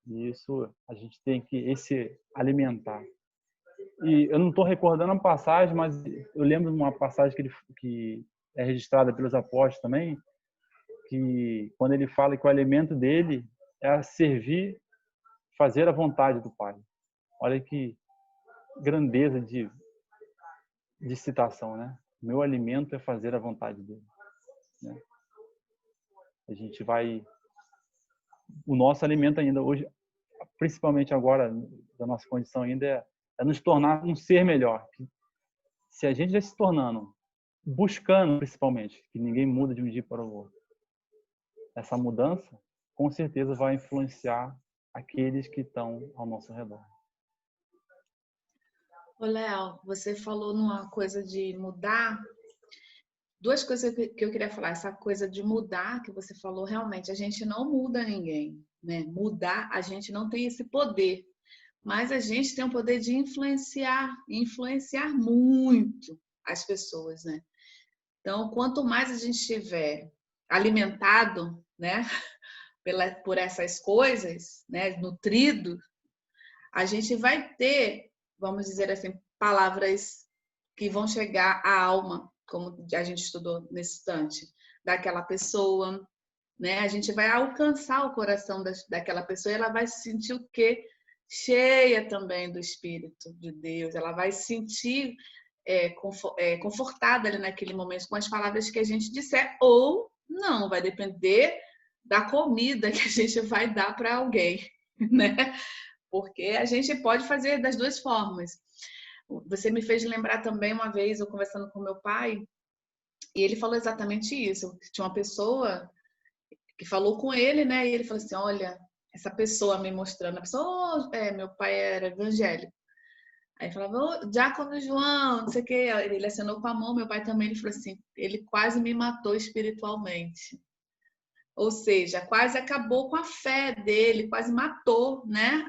E isso a gente tem que esse alimentar. E eu não estou recordando a passagem, mas eu lembro de uma passagem que é registrada pelos apóstolos também, que quando ele fala que o alimento dele é servir, fazer a vontade do Pai. Olha que grandeza de citação, né? Meu alimento é fazer a vontade dele. Né? A gente vai... O nosso alimento ainda hoje, principalmente agora, da nossa condição ainda, é nos tornar um ser melhor. Se a gente já se tornando, buscando principalmente, que ninguém muda de um dia para o outro, essa mudança, com certeza vai influenciar aqueles que estão ao nosso redor. Ô, Léo, você falou numa coisa de mudar. Duas coisas que eu queria falar. Essa coisa de mudar que você falou, realmente, a gente não muda ninguém, né? Mudar, a gente não tem esse poder. Mas a gente tem o poder de influenciar muito as pessoas, né? Então, quanto mais a gente estiver alimentado, né, por essas coisas, né, nutrido, a gente vai ter, vamos dizer assim, palavras que vão chegar à alma, como a gente estudou nesse instante, daquela pessoa, né? A gente vai alcançar o coração daquela pessoa e ela vai se sentir o quê? Cheia também do Espírito de Deus. Ela vai se sentir confortada ali naquele momento com as palavras que a gente disser, ou não, vai depender da comida que a gente vai dar para alguém, né? Porque a gente pode fazer das duas formas. Você me fez lembrar também uma vez, eu conversando com meu pai, e ele falou exatamente isso. Tinha uma pessoa que falou com ele, né? E ele falou assim, olha, essa pessoa me mostrando, a pessoa, meu pai era evangélico. Aí falava, ô, Diácono João, não sei o quê. Ele assinou com a mão, meu pai também, ele falou assim, ele quase me matou espiritualmente. Ou seja, quase acabou com a fé dele, quase matou, né?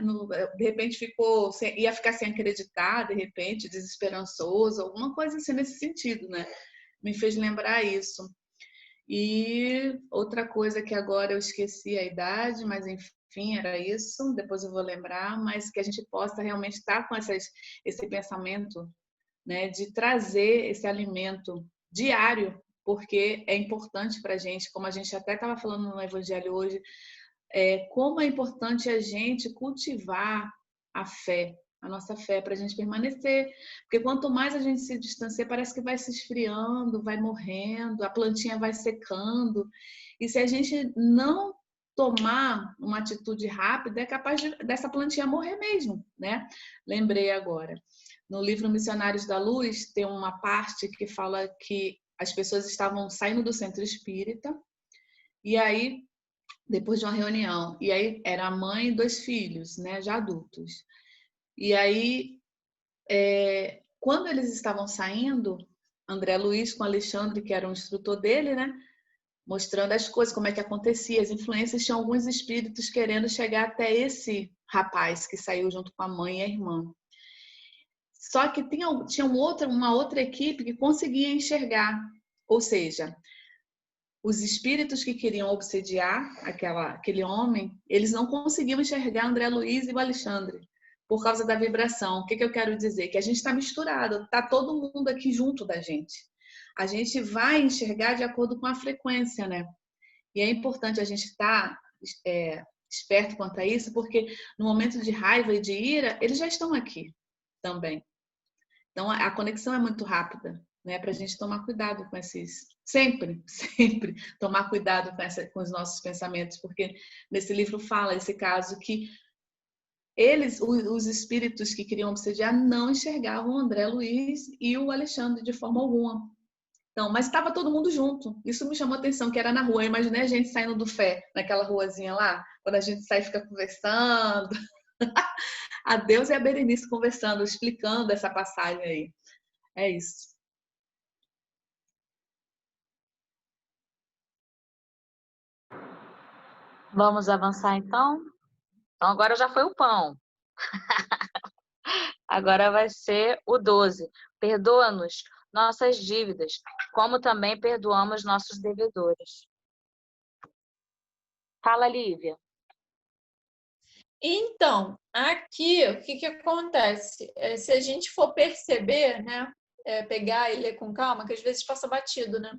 De repente ia ficar sem acreditar, de repente, desesperançoso, alguma coisa assim nesse sentido, né? Me fez lembrar isso. E outra coisa que agora eu esqueci a idade, mas enfim, era isso, depois eu vou lembrar, mas que a gente possa realmente estar com esse pensamento, né, de trazer esse alimento diário, porque é importante para a gente, como a gente até estava falando no Evangelho hoje, como é importante a gente cultivar a nossa fé, para a gente permanecer. Porque quanto mais a gente se distancia, parece que vai se esfriando, vai morrendo, a plantinha vai secando. E se a gente não tomar uma atitude rápida, é capaz dessa plantinha morrer mesmo, né? Lembrei agora. No livro Missionários da Luz, tem uma parte que fala que as pessoas estavam saindo do centro espírita, e aí, depois de uma reunião, e aí era a mãe e 2 filhos, né, já adultos. E aí, quando eles estavam saindo, André Luiz com Alexandre, que era o instrutor dele, né, mostrando as coisas, como é que acontecia, as influências, tinham alguns espíritos querendo chegar até esse rapaz que saiu junto com a mãe e a irmã. Só que tinha uma outra equipe que conseguia enxergar, ou seja, os espíritos que queriam obsediar aquele homem, eles não conseguiam enxergar André Luiz e o Alexandre, por causa da vibração. O que eu quero dizer? Que a gente está misturado, está todo mundo aqui junto da gente. A gente vai enxergar de acordo com a frequência, né? E é importante a gente estar esperto quanto a isso, porque no momento de raiva e de ira, eles já estão aqui também. Então, a conexão é muito rápida, né? Para a gente tomar cuidado com esses... Sempre tomar cuidado com os nossos pensamentos, porque nesse livro fala esse caso que os espíritos que queriam obsediar, não enxergavam o André Luiz e o Alexandre de forma alguma. Então, mas estava todo mundo junto. Isso me chamou a atenção, que era na rua. Eu imaginei a gente saindo do Fé, naquela ruazinha lá, quando a gente sai e fica conversando. A Deus e a Berenice conversando, explicando essa passagem aí. É isso. Vamos avançar então? Então agora já foi o pão. Agora vai ser o 12. Perdoa-nos nossas dívidas, como também perdoamos nossos devedores. Fala, Lívia. Então, aqui, o que acontece? Se a gente for perceber, né? Pegar e ler com calma, que às vezes passa batido, né?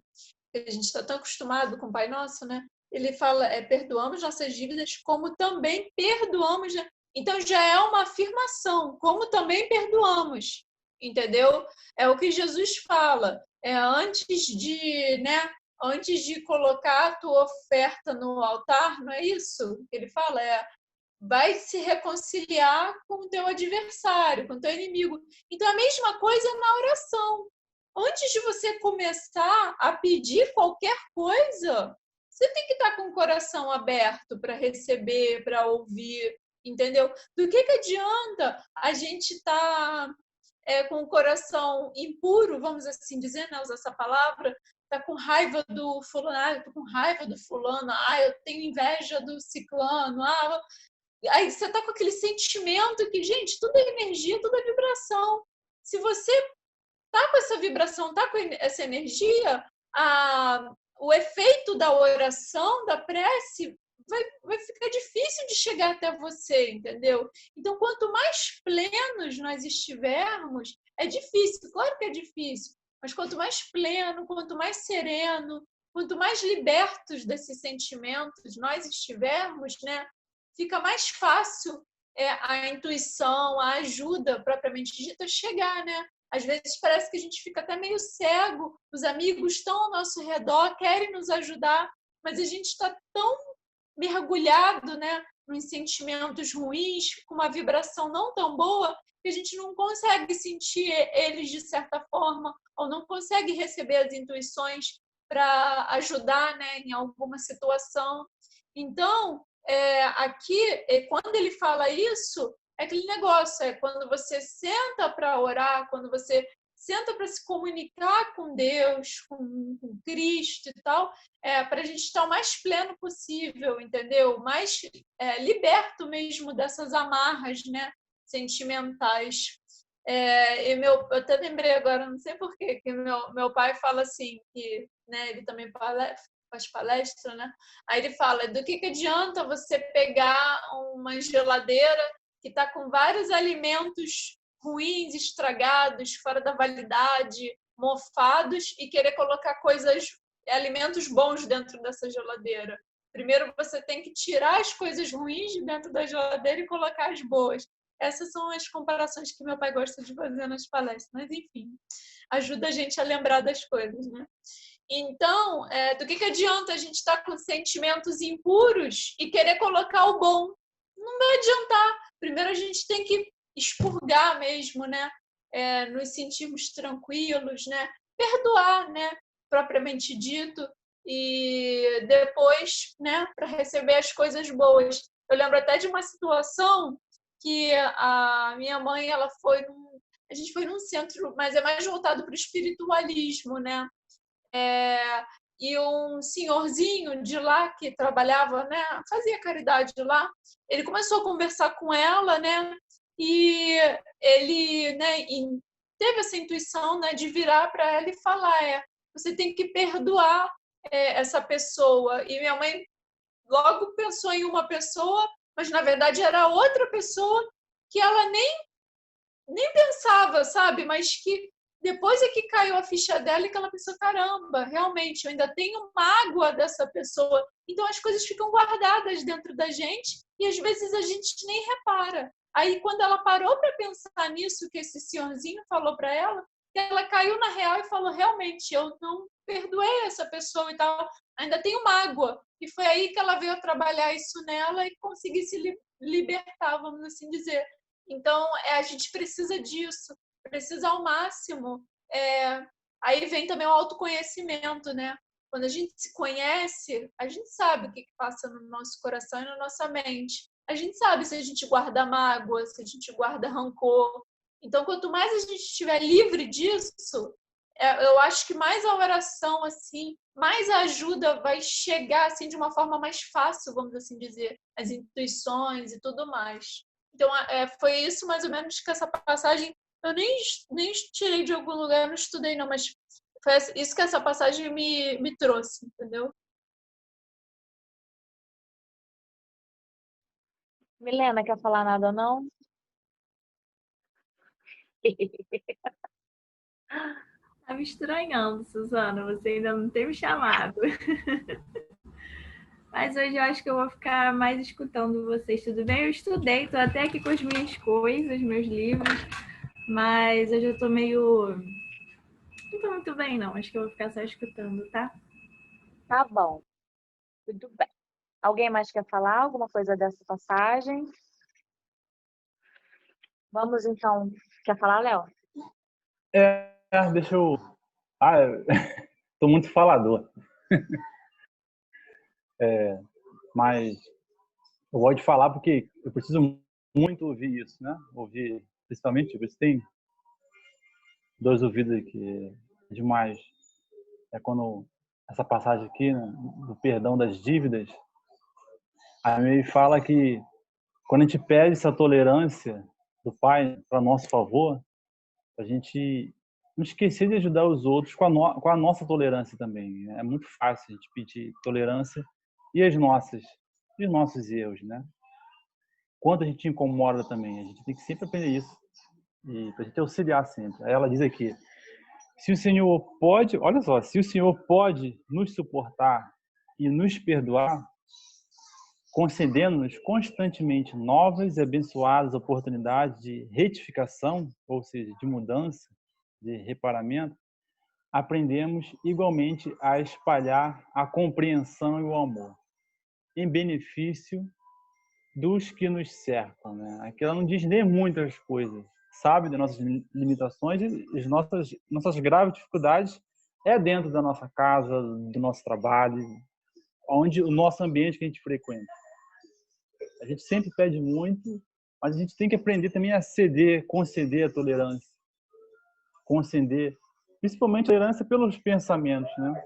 Porque a gente está tão acostumado com o Pai Nosso, né? Ele fala, perdoamos nossas dívidas, como também perdoamos. Né? Então, já é uma afirmação, como também perdoamos, entendeu? É o que Jesus fala. Antes de colocar a tua oferta no altar, não é isso que ele fala? Vai se reconciliar com o teu adversário, com o teu inimigo. Então, a mesma coisa na oração. Antes de você começar a pedir qualquer coisa, você tem que estar com o coração aberto para receber, para ouvir, entendeu? Do que adianta a gente estar com o coração impuro, vamos assim dizer, né? Usar essa palavra, tá com raiva do fulano, eu tô com raiva do fulano, eu tenho inveja do ciclano, aí você tá com aquele sentimento que, gente, tudo é energia, tudo é vibração. Se você tá com essa vibração, tá com essa energia, o efeito da oração, da prece, vai ficar difícil de chegar até você, entendeu? Então, quanto mais plenos nós estivermos, é difícil, claro que é difícil, mas quanto mais pleno, quanto mais sereno, quanto mais libertos desses sentimentos nós estivermos, né, fica mais fácil a intuição, a ajuda propriamente dita chegar, né? Às vezes parece que a gente fica até meio cego, os amigos estão ao nosso redor, querem nos ajudar, mas a gente está tão mergulhado, né, nos sentimentos ruins, com uma vibração não tão boa, que a gente não consegue sentir eles de certa forma, ou não consegue receber as intuições para ajudar, né, em alguma situação. Então, aqui, quando ele fala isso, é aquele negócio, quando você senta para orar, quando você senta para se comunicar com Deus, com Cristo e tal, para a gente estar o mais pleno possível, entendeu? Mais liberto mesmo dessas amarras, né, sentimentais. Eu até lembrei agora, não sei porquê, que meu pai fala assim, que, né, ele também faz palestra, né? Aí ele fala, do que adianta você pegar uma geladeira que está com vários alimentos ruins, estragados, fora da validade, mofados, e querer colocar alimentos bons dentro dessa geladeira. Primeiro você tem que tirar as coisas ruins de dentro da geladeira e colocar as boas. Essas são as comparações que meu pai gosta de fazer nas palestras, mas enfim, ajuda a gente a lembrar das coisas, né? Então, do que adianta a gente estar com sentimentos impuros e querer colocar o bom? Não vai adiantar. Primeiro a gente tem que expurgar mesmo, né? Nos sentirmos tranquilos, né? Perdoar, né? Propriamente dito. E depois, né? Para receber as coisas boas. Eu lembro até de uma situação que a minha mãe, a gente foi num centro, mas é mais voltado para o espiritualismo, né? E um senhorzinho de lá que trabalhava, né, fazia caridade lá, ele começou a conversar com ela, né, e ele, né, teve essa intuição, né, de virar para ela e falar, você tem que perdoar essa pessoa. E minha mãe logo pensou em uma pessoa, mas na verdade era outra pessoa que ela nem pensava, sabe, mas que depois é que caiu a ficha dela e que ela pensou, caramba, realmente, eu ainda tenho mágoa dessa pessoa. Então as coisas ficam guardadas dentro da gente e às vezes a gente nem repara. Aí quando ela parou para pensar nisso que esse senhorzinho falou para ela caiu na real e falou, realmente, eu não perdoei essa pessoa e tal, ainda tenho mágoa. E foi aí que ela veio trabalhar isso nela e conseguir se libertar, vamos assim dizer. Então, a gente precisa disso, precisa ao máximo. Aí vem também o autoconhecimento, né? Quando a gente se conhece, a gente sabe o que passa no nosso coração e na nossa mente. A gente sabe se a gente guarda mágoa, se a gente guarda rancor. Então, quanto mais a gente estiver livre disso, eu acho que mais a oração, assim, mais a ajuda vai chegar assim, de uma forma mais fácil, vamos assim dizer, as intuições e tudo mais. Então, foi isso mais ou menos que essa passagem, eu nem tirei de algum lugar, não estudei não, mas foi isso que essa passagem me trouxe, entendeu? Milena, quer falar nada, não? Tá me estranhando, Suzana, você ainda não tem me chamado. Mas hoje eu acho que eu vou ficar mais escutando vocês, tudo bem? Eu estudei, tô até aqui com as minhas coisas, meus livros, mas hoje eu tô meio... Não tô muito bem, não. Acho que eu vou ficar só escutando, tá? Tá bom, tudo bem. Alguém mais quer falar alguma coisa dessa passagem? Vamos então. Quer falar, Léo? Deixa eu... tô muito falador. Mas eu gosto de falar porque eu preciso muito ouvir isso, né? Ouvir, principalmente, você tem 2 ouvidos aqui, é demais. É quando essa passagem aqui, né, do perdão das dívidas, a Mary fala que quando a gente pede essa tolerância do Pai para nosso favor, a gente não esquecer de ajudar os outros com a nossa tolerância também. É muito fácil a gente pedir tolerância e os nossos erros, né? Quanto a gente incomoda também, a gente tem que sempre aprender isso e para a gente auxiliar sempre. Aí ela diz aqui: se o Senhor pode, olha só, se o Senhor pode nos suportar e nos perdoar, concedendo-nos constantemente novas e abençoadas oportunidades de retificação, ou seja, de mudança, de reparamento, aprendemos igualmente a espalhar a compreensão e o amor em benefício dos que nos cercam, né? Aqui ela não diz nem muitas coisas, sabe das nossas limitações e as nossas graves dificuldades é dentro da nossa casa, do nosso trabalho, onde o nosso ambiente que a gente frequenta. A gente sempre pede muito, mas a gente tem que aprender também a ceder, conceder a tolerância, conceder, principalmente a tolerância pelos pensamentos, né?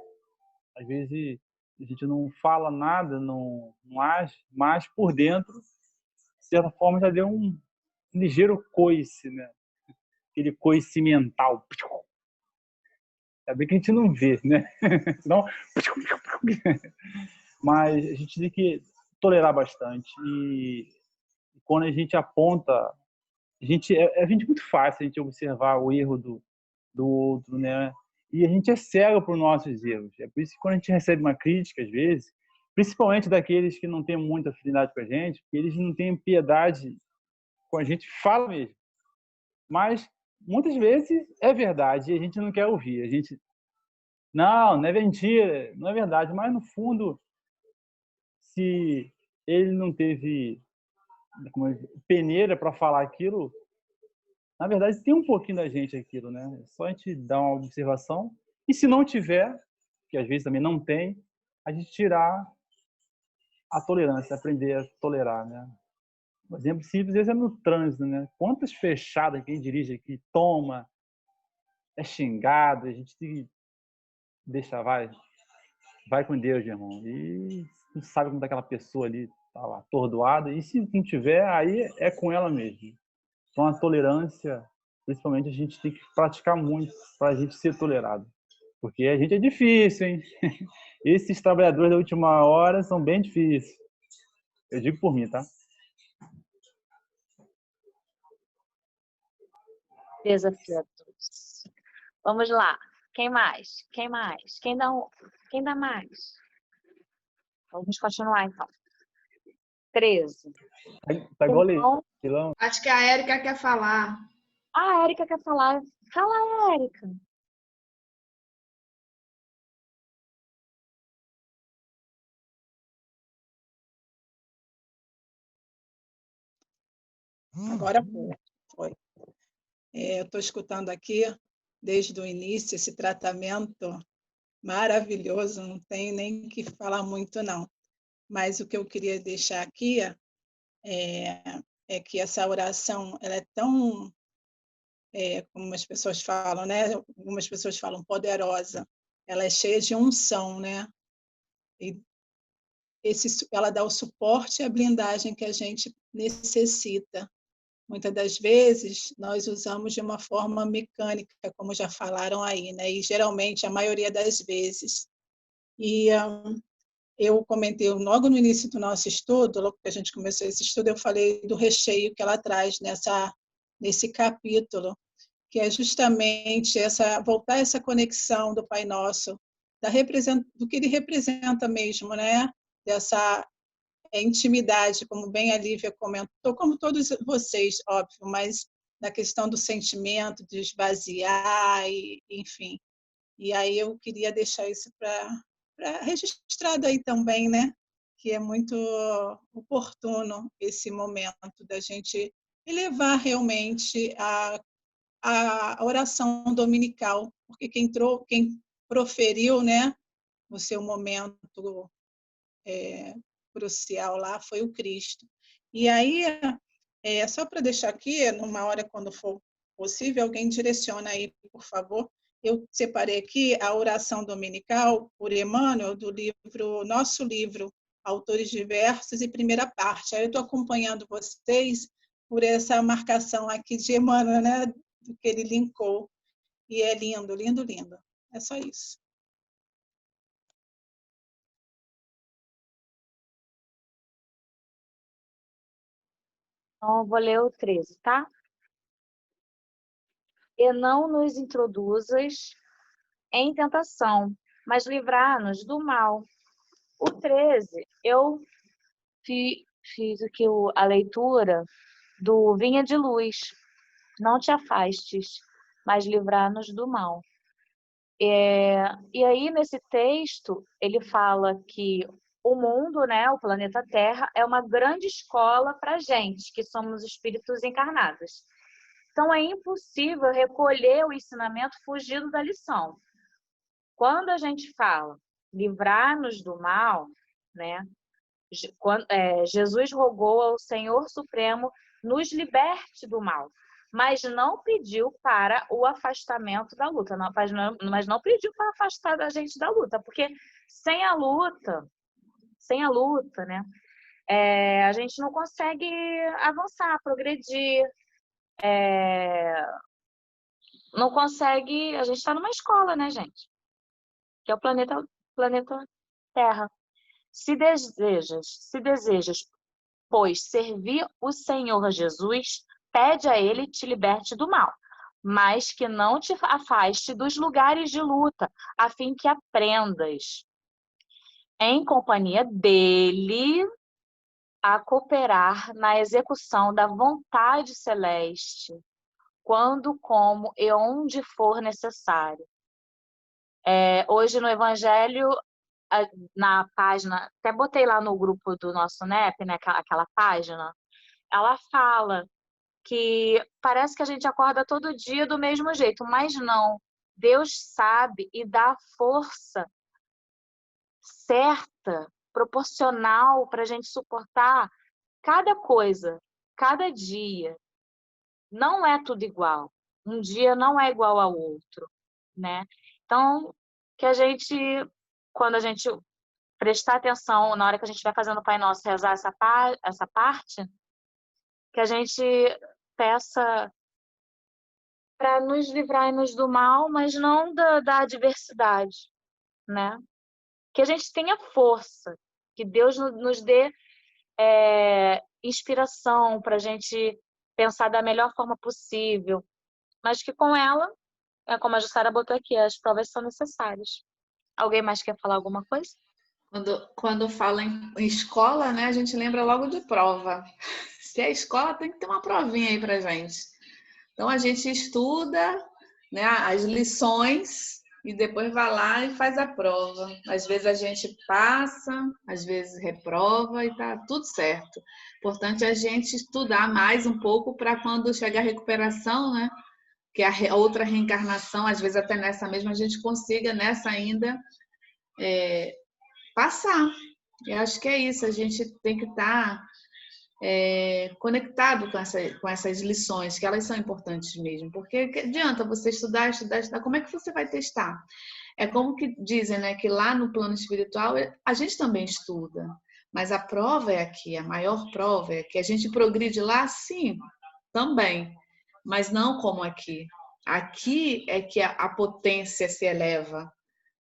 Às vezes a gente não fala nada, não age, mas por dentro, de certa forma, já deu um ligeiro coice, né? Aquele coice mental. É bem que a gente não vê, né? Senão... Mas a gente tem que tolerar bastante. E quando a gente aponta, a gente muito fácil a gente observar o erro do outro, né? E a gente é cego para os nossos erros. É por isso que quando a gente recebe uma crítica, às vezes, principalmente daqueles que não têm muita afinidade com a gente, porque eles não têm piedade com a gente, fala mesmo. Mas muitas vezes é verdade e a gente não quer ouvir. A gente, não é mentira, não é verdade. Mas no fundo, se ele não teve peneira para falar aquilo, na verdade tem um pouquinho da gente aquilo, né? É só a gente dar uma observação e se não tiver, que às vezes também não tem, a gente tirar a tolerância, aprender a tolerar, né? Um exemplo simples é no trânsito, né? Quantas fechadas quem dirige aqui toma, é xingado, a gente tem que deixar, vai com Deus, irmão. E não sabe como tá aquela pessoa ali, tá lá, atordoada, e se não tiver, aí é com ela mesmo. Então a tolerância, principalmente, a gente tem que praticar muito para a gente ser tolerado. Porque a gente é difícil, hein? Esses trabalhadores da última hora são bem difíceis. Eu digo por mim, tá? Desafio a todos. Vamos lá. Quem mais? Quem mais? Quem dá mais? Vamos continuar, então. 13. Tá igual Então, leilão. Acho que a Érica quer falar. a Érica quer falar. Fala, Érica. Agora foi. Eu estou escutando aqui, desde o início, esse tratamento maravilhoso, não tem nem que falar muito, não. Mas o que eu queria deixar aqui é que essa oração ela é tão, como as pessoas falam, né? Algumas pessoas falam poderosa, ela é cheia de unção, né? E ela dá o suporte e a blindagem que a gente necessita. Muitas das vezes, nós usamos de uma forma mecânica, como já falaram aí, né? E geralmente, a maioria das vezes. E eu comentei logo no início do nosso estudo, logo que a gente começou esse estudo, eu falei do recheio que ela traz nesse capítulo, que é justamente voltar essa conexão do Pai Nosso, do que ele representa mesmo, né? Dessa intimidade, como bem a Lívia comentou, como todos vocês, óbvio, mas na questão do sentimento, de esvaziar, enfim. E aí eu queria deixar isso para registrado aí também, né? Que é muito oportuno esse momento da gente elevar realmente a oração dominical, porque quem proferiu, né, o seu momento crucial lá foi o Cristo. E aí, só para deixar aqui, numa hora quando for possível, alguém direciona aí, por favor. Eu separei aqui a oração dominical por Emmanuel, do nosso livro, Autores Diversos, e primeira parte. Aí eu estou acompanhando vocês por essa marcação aqui de Emmanuel, né, do que ele linkou. E é lindo, lindo, lindo. É só isso. Então, eu vou ler o 13, tá? E não nos introduzas em tentação, mas livrar-nos do mal. O 13, eu fiz aqui a leitura do Vinha de Luz. Não te afastes, mas livrar-nos do mal. E aí, nesse texto, ele fala que o mundo, né, o planeta Terra, é uma grande escola para a gente, que somos espíritos encarnados. Então, é impossível recolher o ensinamento fugindo da lição. Quando a gente fala livrar-nos do mal, né, Jesus rogou ao Senhor Supremo nos liberte do mal, mas não pediu para o afastamento da luta, mas não pediu para afastar a gente da luta, porque sem a luta, né, a gente não consegue avançar, progredir, não consegue. A gente está numa escola, né, gente? Que é o planeta Terra. Se desejas, pois, servir o Senhor Jesus, pede a Ele te liberte do mal, mas que não te afaste dos lugares de luta, a fim que aprendas, em companhia dele, a cooperar na execução da vontade celeste, quando, como e onde for necessário. Hoje no Evangelho, na página, até botei lá no grupo do nosso NEP, né, aquela página, ela fala que parece que a gente acorda todo dia do mesmo jeito, mas não. Deus sabe e dá a força certa, proporcional para a gente suportar cada coisa, cada dia. Não é tudo igual. Um dia não é igual ao outro, né? Então, que a gente, quando a gente prestar atenção na hora que a gente vai fazendo o Pai Nosso, rezar essa parte, que a gente peça para nos livrarmos do mal, mas não da adversidade, né? Que a gente tenha força, que Deus nos dê inspiração para a gente pensar da melhor forma possível, mas que com ela, como a Jussara botou aqui, as provas são necessárias. Alguém mais quer falar alguma coisa? Quando fala em escola, né, a gente lembra logo de prova. Se é escola, tem que ter uma provinha aí pra gente. Então a gente estuda, né, as lições e depois vai lá e faz a prova. Às vezes a gente passa, às vezes reprova e tá tudo certo. Importante é a gente estudar mais um pouco para quando chegar a recuperação, né, que é a outra reencarnação, às vezes até nessa mesma a gente consiga nessa ainda passar. Eu acho que é isso, a gente tem que estar conectado com essas lições, que elas são importantes mesmo, porque que adianta você estudar, como é que você vai testar? É como que dizem, né, que lá no plano espiritual a gente também estuda, Mas a prova é aqui, a maior prova é que a gente progride lá, sim, também, mas não como aqui. Aqui é que a potência se eleva,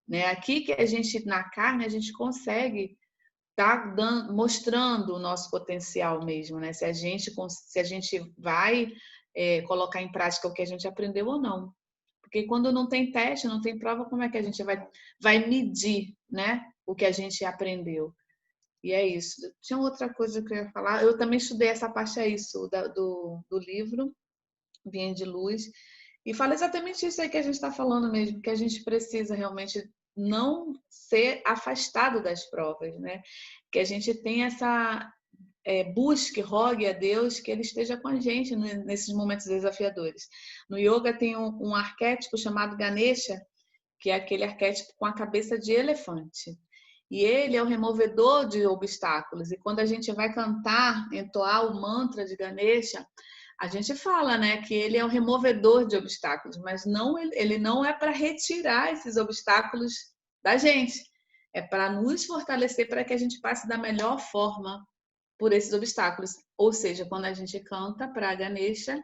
né? Aqui que a gente, na carne, a gente consegue estar mostrando o nosso potencial mesmo, né? Se a gente vai colocar em prática o que a gente aprendeu ou não. Porque quando não tem teste, não tem prova, como é que a gente vai medir, né? O que a gente aprendeu? E é isso. Tinha outra coisa que eu ia falar. Eu também estudei essa parte aí, do livro, Vinha de Luz, e fala exatamente isso aí que a gente está falando mesmo, que a gente precisa realmente não ser afastado das provas, né? Que a gente tem essa busque, rogue a Deus que Ele esteja com a gente nesses momentos desafiadores. No yoga tem um arquétipo chamado Ganesha, que é aquele arquétipo com a cabeça de elefante. E ele é o removedor de obstáculos. E quando a gente vai cantar, entoar o mantra de Ganesha, a gente fala, né, que ele é o removedor de obstáculos, mas ele não é para retirar esses obstáculos da gente. É para nos fortalecer para que a gente passe da melhor forma por esses obstáculos. Ou seja, quando a gente canta para Ganesha,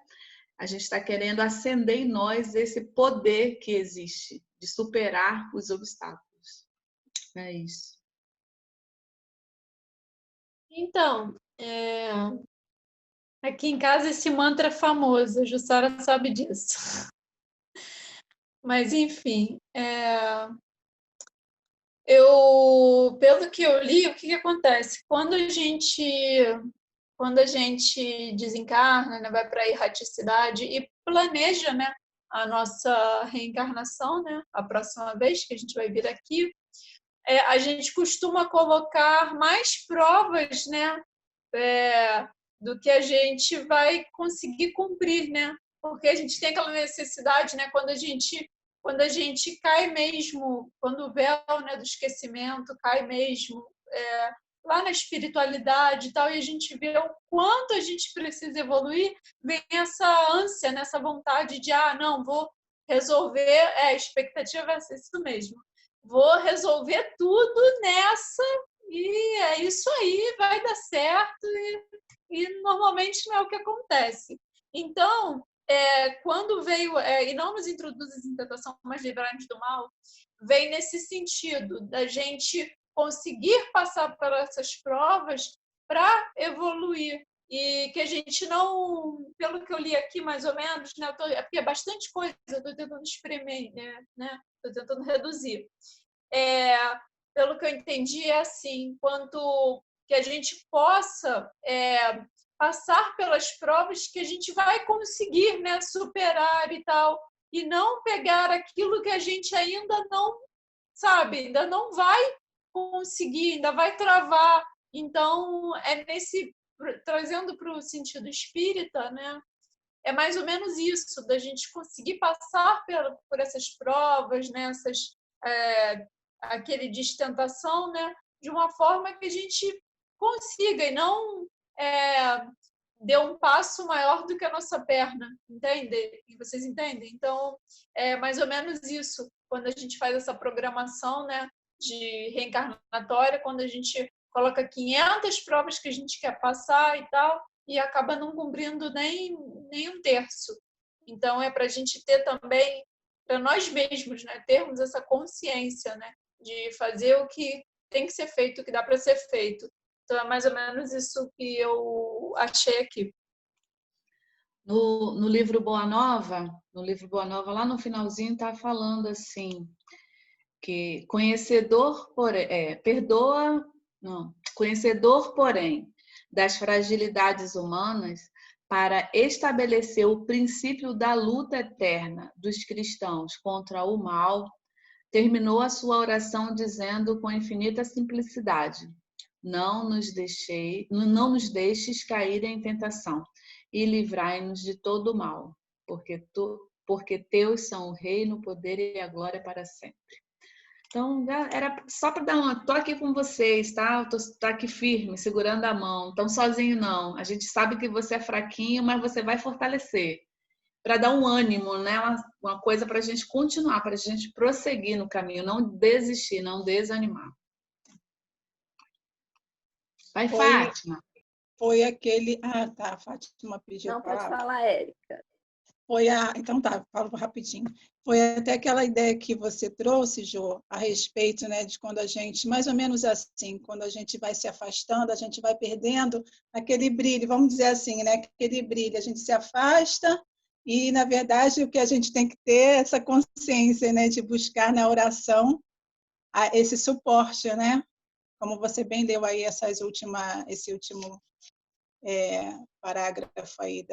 a gente está querendo acender em nós esse poder que existe de superar os obstáculos. É isso. Então, aqui em casa esse mantra é famoso, a Jussara sabe disso. Mas, enfim, pelo que eu li, o que acontece? Quando a gente desencarna, né, vai para a erraticidade e planeja, né, a nossa reencarnação, né, a próxima vez que a gente vai vir aqui, a gente costuma colocar mais provas, né, do que a gente vai conseguir cumprir, né? Porque a gente tem aquela necessidade, né, quando a gente cai mesmo, quando o véu, né, do esquecimento cai mesmo lá na espiritualidade e tal, e a gente vê o quanto a gente precisa evoluir, vem essa ânsia, nessa vontade de, não, vou resolver, a expectativa é isso mesmo, vou resolver tudo nessa, e é isso aí, vai dar certo, e normalmente não é o que acontece. Então, quando veio, e não nos introduz em tentação, mas livrar-nos do mal, vem nesse sentido da gente conseguir passar por essas provas para evoluir. E que a gente não, pelo que eu li aqui mais ou menos, né, porque é bastante coisa, eu estou tentando espremer, né? Estou tentando reduzir. Pelo que eu entendi, é assim, quanto que a gente possa passar pelas provas que a gente vai conseguir, né, superar e tal, e não pegar aquilo que a gente ainda não sabe, ainda não vai conseguir, ainda vai travar. Então, trazendo para o sentido espírita, né, é mais ou menos isso, da gente conseguir passar por essas provas, né, aquele de tentação, né, de uma forma que a gente consiga e não dê um passo maior do que a nossa perna, entende? E vocês entendem? Então, é mais ou menos isso, quando a gente faz essa programação, né, de reencarnatória, quando a gente coloca 500 provas que a gente quer passar e tal, e acaba não cumprindo nem um terço. Então, é para a gente ter também, para nós mesmos, né, termos essa consciência, né, de fazer o que tem que ser feito, o que dá para ser feito. Então, é mais ou menos isso que eu achei aqui. No livro Boa Nova, lá no finalzinho está falando assim, que conhecedor, porém, das fragilidades humanas, para estabelecer o princípio da luta eterna dos cristãos contra o mal, terminou a sua oração dizendo com infinita simplicidade: não nos deixes cair em tentação e livrai-nos de todo o mal, porque teus são o reino, o poder e a glória para sempre. Então, era só para dar tô aqui com vocês, tá? Tô aqui firme, segurando a mão. Tão sozinho não. A gente sabe que você é fraquinho, mas você vai fortalecer. Para dar um ânimo, né? Uma coisa para a gente continuar, para a gente prosseguir no caminho, não desistir, não desanimar. Vai, Foi, Fátima. foi aquele... Ah, tá, a Fátima pediu a Não, pode palavra. falar, Érica. Então tá, falo rapidinho. Foi até aquela ideia que você trouxe, Jô, a respeito, né, de quando a gente, mais ou menos assim, quando a gente vai se afastando, a gente vai perdendo aquele brilho, vamos dizer assim, né, aquele brilho, a gente se afasta e, na verdade, o que a gente tem que ter é essa consciência, né, de buscar na oração esse suporte, né? Como você bem leu aí esse último parágrafo aí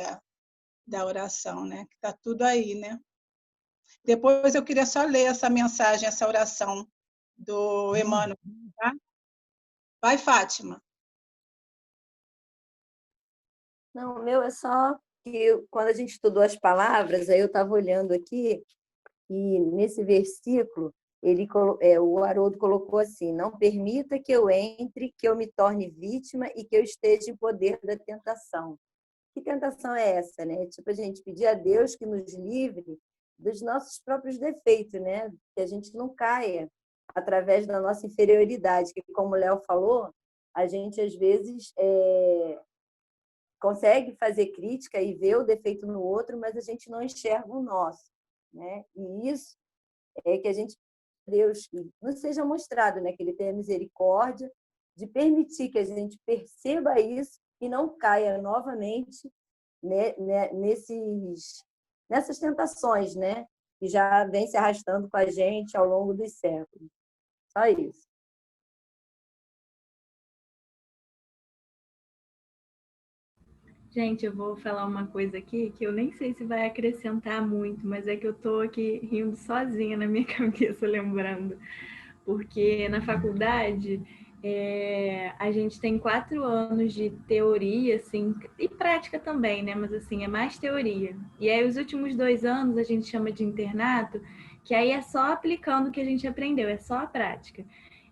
da oração, né? Que está tudo aí, né? Depois eu queria só ler essa mensagem, essa oração do Emmanuel, tá? Vai, Fátima. Não, o meu é só que quando a gente estudou as palavras, aí eu estava olhando aqui, e nesse versículo, o Haroldo colocou assim: não permita que eu entre, que eu me torne vítima e que eu esteja em poder da tentação. Que tentação é essa, né? Tipo, a gente pedir a Deus que nos livre dos nossos próprios defeitos, né? Que a gente não caia através da nossa inferioridade, que, como o Léo falou, a gente, às vezes, consegue fazer crítica e ver o defeito no outro, mas a gente não enxerga o nosso, né? E isso é que a gente, Deus, que nos seja mostrado, né? Que Ele tenha misericórdia de permitir que a gente perceba isso e não caia novamente, né, nessas tentações, né? Que já vem se arrastando com a gente ao longo dos séculos. Só isso. Gente, eu vou falar uma coisa aqui que eu nem sei se vai acrescentar muito, mas é que eu tô aqui rindo sozinha na minha cabeça, lembrando. Porque na faculdade a gente tem 4 anos de teoria, assim, e prática também, né? Mas assim, é mais teoria. E aí os últimos 2 anos a gente chama de internato, que aí é só aplicando o que a gente aprendeu, é só a prática.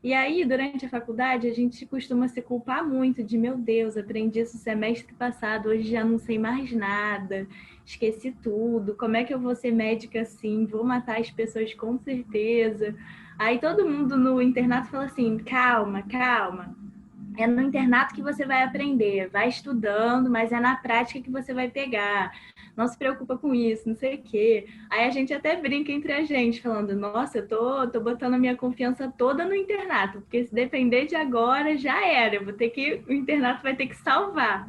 E aí, durante a faculdade, a gente costuma se culpar muito de, meu Deus, aprendi isso semestre passado, hoje já não sei mais nada, esqueci tudo, como é que eu vou ser médica assim? Vou matar as pessoas com certeza. Aí todo mundo no internato fala assim, calma, calma. É no internato que você vai aprender, vai estudando, mas é na prática que você vai pegar. Não se preocupa com isso, não sei o quê. Aí a gente até brinca entre a gente, falando, nossa, eu tô botando a minha confiança toda no internato, porque se depender de agora, já era. O internato vai ter que salvar.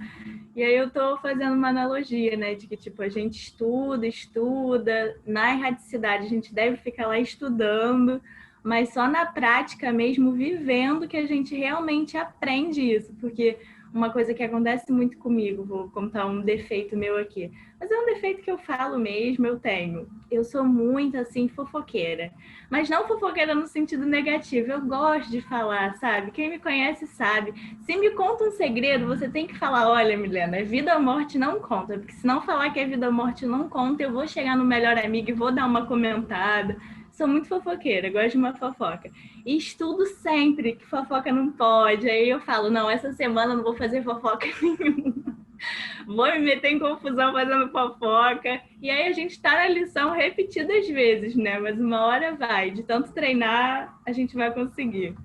E aí eu tô fazendo uma analogia, né, de que, tipo, a gente estuda, na erradicidade a gente deve ficar lá estudando, mas só na prática mesmo, vivendo, que a gente realmente aprende isso, porque uma coisa que acontece muito comigo, vou contar um defeito meu aqui, mas é um defeito que eu falo mesmo, eu tenho. Eu sou muito, assim, fofoqueira, mas não fofoqueira no sentido negativo, eu gosto de falar, sabe? Quem me conhece sabe. Se me conta um segredo, você tem que falar, olha, Milena, vida ou morte não conta, porque se não falar que é vida ou morte não conta, eu vou chegar no melhor amigo e vou dar uma comentada. Sou muito fofoqueira, gosto de uma fofoca. E estudo sempre que fofoca não pode. Aí eu falo, não, essa semana eu não vou fazer fofoca nenhuma. Vou me meter em confusão fazendo fofoca. E aí a gente tá na lição repetidas vezes, né? Mas uma hora vai. De tanto treinar, a gente vai conseguir.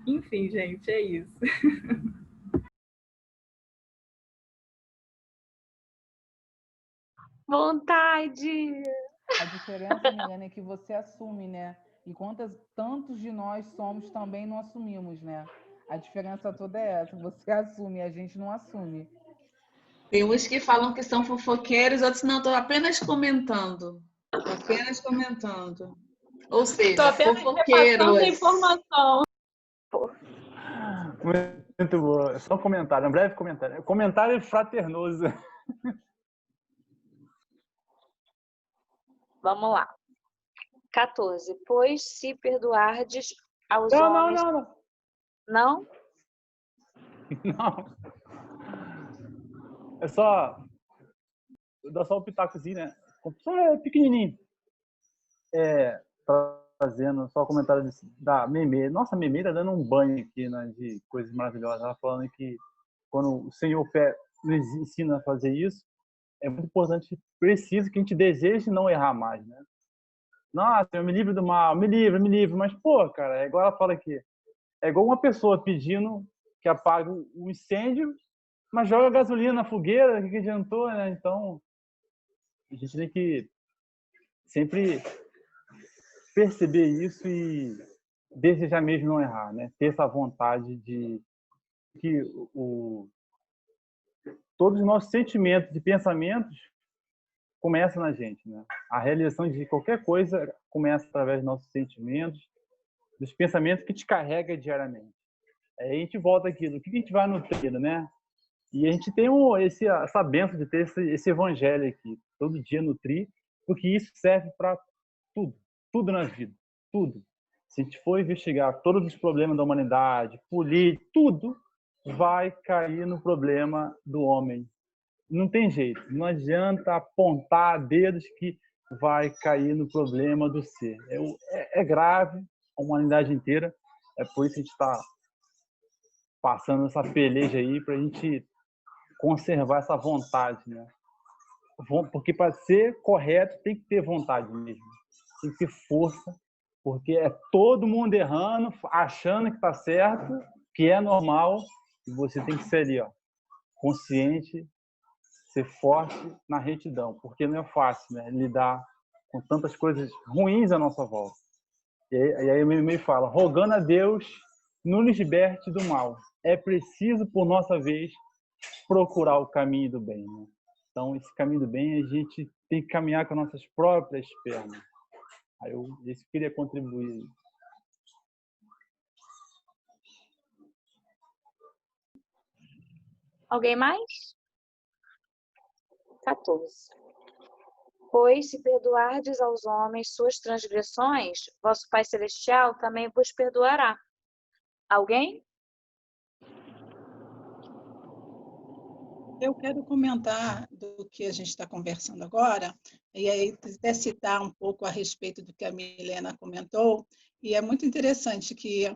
Enfim, gente, é isso. Vontade! A diferença, Milena, é que você assume, né? E tantos de nós somos também não assumimos, né? A diferença toda é essa. Você assume, a gente não assume. Tem uns que falam que são fofoqueiros, outros não, estou apenas comentando. Apenas comentando. Ou seja, Estou apenas repassando a informação. Muito boa. Só um comentário, um breve comentário. Comentário fraternoso. Vamos lá. 14. Pois se perdoardes aos homens... Não. Não? Não. É só... Dá só um pitacozinho, né? Só pequenininho. Fazendo só o comentário da Memê. Nossa, a Memê tá dando um banho aqui, né, de coisas maravilhosas. Ela falando que quando o Senhor nos ensina a fazer isso, é muito importante, preciso que a gente deseje não errar mais, né? Nossa, eu me livre do mal, me livre. Mas, pô, cara, é igual ela fala aqui. É igual uma pessoa pedindo que apaga o incêndio, mas joga gasolina na fogueira, o que adiantou, né? Então, a gente tem que sempre perceber isso e desejar mesmo não errar, né? Ter essa vontade de que todos os nossos sentimentos e pensamentos começam na gente, né? A realização de qualquer coisa começa através dos nossos sentimentos, dos pensamentos que te carrega diariamente. Aí a gente volta aqui, do que a gente vai nutrindo, né? E a gente tem essa benção de ter esse evangelho aqui, todo dia nutrir, porque isso serve para tudo na vida, tudo. Se a gente for investigar todos os problemas da humanidade, política, tudo vai cair no problema do homem. Não tem jeito, não adianta apontar dedos que vai cair no problema do ser. É grave, a humanidade inteira, é por isso que a gente está passando essa peleja aí, para a gente conservar essa vontade, né? Porque para ser correto tem que ter vontade mesmo, tem que ter força, porque é todo mundo errando, achando que está certo, que é normal, e você tem que ser ali, ó, consciente, ser forte na retidão, porque não é fácil, né, lidar com tantas coisas ruins à nossa volta. E aí o me fala, rogando a Deus, nos liberte do mal. É preciso, por nossa vez, procurar o caminho do bem, né? Então, esse caminho do bem, a gente tem que caminhar com as nossas próprias pernas. Aí eu queria contribuir. Alguém mais? 14. Pois se perdoardes aos homens suas transgressões, vosso Pai Celestial também vos perdoará. Alguém? Eu quero comentar do que a gente está conversando agora, e aí até citar um pouco a respeito do que a Milena comentou, e é muito interessante que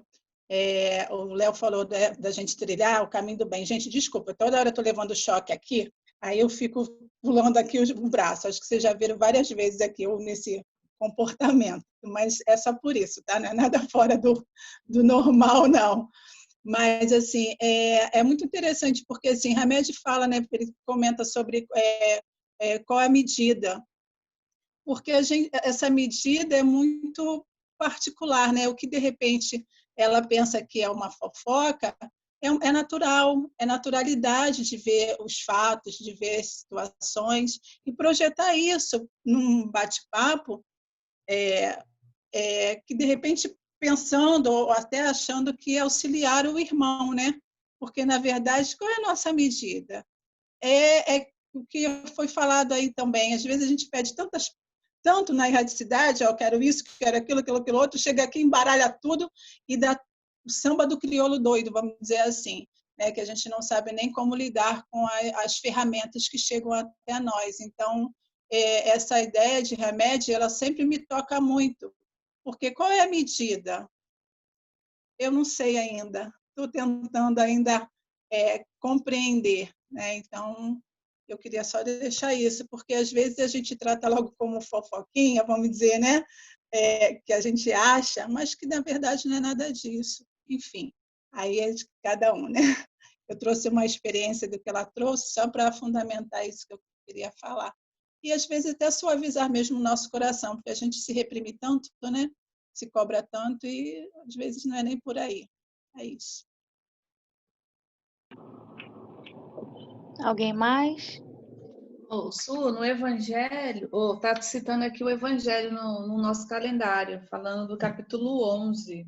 o Léo falou da gente trilhar o caminho do bem. Gente, desculpa, toda hora eu estou levando choque aqui, aí eu fico pulando aqui o braço. Acho que vocês já viram várias vezes aqui eu nesse comportamento, mas é só por isso, tá? Não é nada fora do normal, não. Mas, assim, é muito interessante, porque, assim, Hamed fala, né, ele comenta sobre qual é a medida, porque essa medida é muito particular, né? O que, de repente, ela pensa que é uma fofoca, é natural, é naturalidade de ver os fatos, de ver as situações, e projetar isso num bate-papo que, de repente, pensando ou até achando que auxiliar o irmão, né? Porque, na verdade, qual é a nossa medida? É o que foi falado aí também. Às vezes a gente pede tanto na erradicidade, eu quero isso, quero aquilo, aquilo outro, chega aqui, embaralha tudo e dá o samba do crioulo doido, vamos dizer assim, né? Que a gente não sabe nem como lidar com as ferramentas que chegam até nós. Então, essa ideia de remédio, ela sempre me toca muito, porque qual é a medida? Eu não sei ainda. Estou tentando ainda compreender, né? Então, eu queria só deixar isso, porque às vezes a gente trata logo como fofoquinha, vamos dizer, né? Que a gente acha, mas que na verdade não é nada disso. Enfim, aí é de cada um, né? Eu trouxe uma experiência do que ela trouxe só para fundamentar isso que eu queria falar. E às vezes até suavizar mesmo o nosso coração, porque a gente se reprime tanto, né? Se cobra tanto e às vezes não é nem por aí. É isso. Alguém mais? Su, no Evangelho, está citando aqui o Evangelho no nosso calendário, falando do capítulo 11,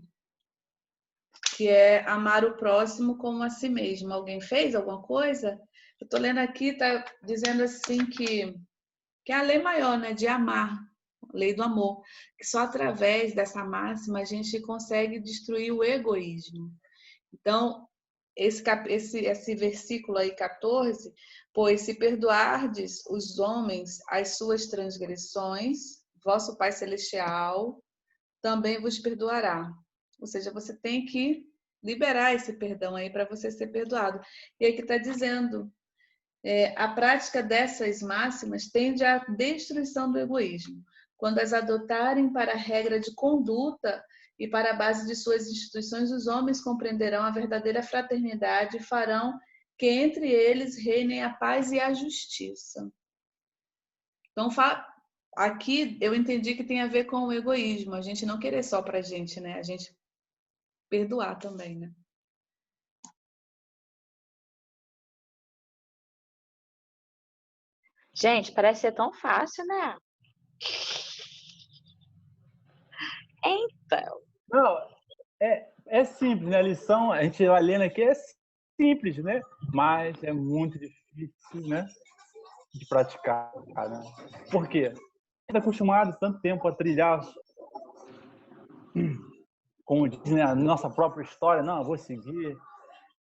que é amar o próximo como a si mesmo. Alguém fez alguma coisa? Eu estou lendo aqui, está dizendo assim que é a lei maior, né, de amar, a lei do amor, que só através dessa máxima a gente consegue destruir o egoísmo. Então, esse versículo aí, 14, pois se perdoardes os homens as suas transgressões, vosso Pai Celestial também vos perdoará. Ou seja, você tem que liberar esse perdão aí para você ser perdoado. E aqui está dizendo, a prática dessas máximas tende à destruição do egoísmo. Quando as adotarem para regra de conduta e para a base de suas instituições os homens compreenderão a verdadeira fraternidade e farão que entre eles reinem a paz e a justiça. Então, aqui eu entendi que tem a ver com o egoísmo, a gente não querer só para a gente, né? A gente perdoar também, né? Gente, parece ser tão fácil, né? Então. Não, é simples, né? A lição, a gente vai lendo aqui, é simples, né? Mas é muito difícil, né? De praticar, né? Por quê? Está acostumado tanto tempo a trilhar, como diz, né, a nossa própria história. Não, eu vou seguir.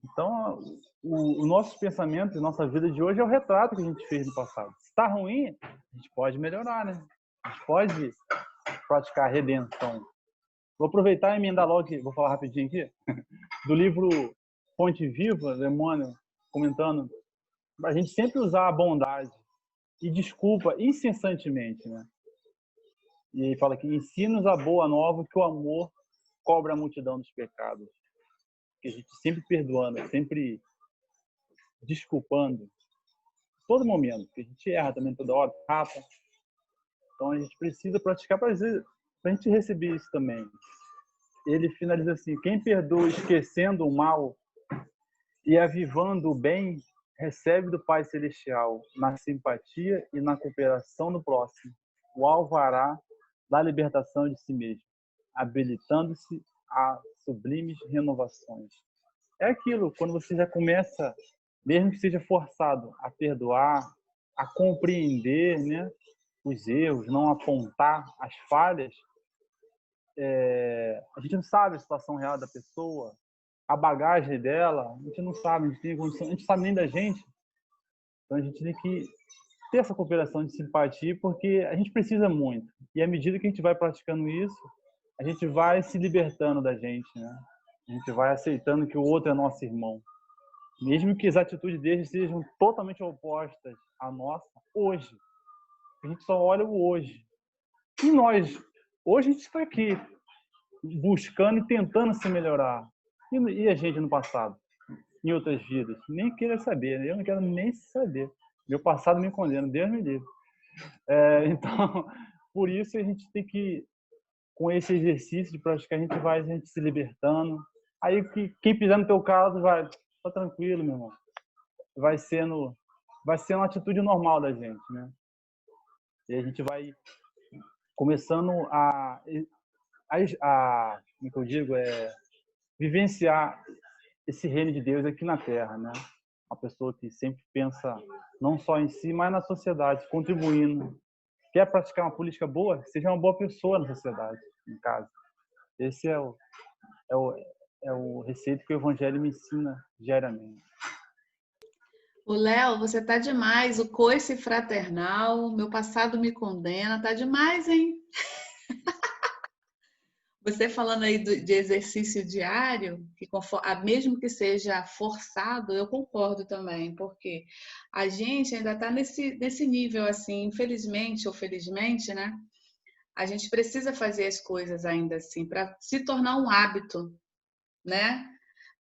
Então, o nosso pensamento, a nossa vida de hoje é o retrato que a gente fez no passado. Se está ruim, a gente pode melhorar, né? A gente pode praticar a redenção. Vou aproveitar e emendar logo, vou falar rapidinho aqui, do livro Fonte Viva, do Emmanuel, comentando, a gente sempre usar a bondade e desculpa incessantemente, né? E ele fala que ensina-nos a boa nova que o amor cobre a multidão dos pecados. Que a gente sempre perdoando, sempre desculpando, todo momento, que a gente erra também toda hora, capa. Então a gente precisa praticar para a gente receber isso também. Ele finaliza assim: quem perdoa esquecendo o mal e avivando o bem, recebe do Pai Celestial, na simpatia e na cooperação do próximo, o alvará da libertação de si mesmo, habilitando-se a sublimes renovações. É aquilo, quando você já começa, mesmo que seja forçado, a perdoar, a compreender, né, os erros, não apontar as falhas, a gente não sabe a situação real da pessoa, a bagagem dela, a gente não sabe, a gente não sabe nem da gente. Então a gente tem que ter essa cooperação de simpatia, porque a gente precisa muito. E à medida que a gente vai praticando isso, a gente vai se libertando da gente, né? A gente vai aceitando que o outro é nosso irmão. Mesmo que as atitudes deles sejam totalmente opostas à nossa, hoje. A gente só olha o hoje. E nós, hoje a gente está aqui, buscando e tentando se melhorar. E a gente no passado? Em outras vidas? Nem queira saber, né? Eu não quero nem saber. Meu passado me condena, Deus me livre. Então, por isso a gente tem que, com esse exercício de praticar, a gente se libertando. Aí quem pisar no teu calo vai, tá tranquilo, meu irmão. Vai sendo uma atitude normal da gente, né? E a gente vai começando como que eu digo, vivenciar esse reino de Deus aqui na Terra, né? Uma pessoa que sempre pensa não só em si, mas na sociedade, contribuindo. Quer praticar uma política boa? Seja uma boa pessoa na sociedade, em casa. Esse é o receito que o Evangelho me ensina diariamente. O Léo, você tá demais. O coice fraternal, meu passado me condena. Tá demais, hein? Você falando aí de exercício diário, que mesmo que seja forçado, eu concordo também, porque a gente ainda está nesse nível, assim, infelizmente ou felizmente, né? A gente precisa fazer as coisas ainda assim, para se tornar um hábito, né?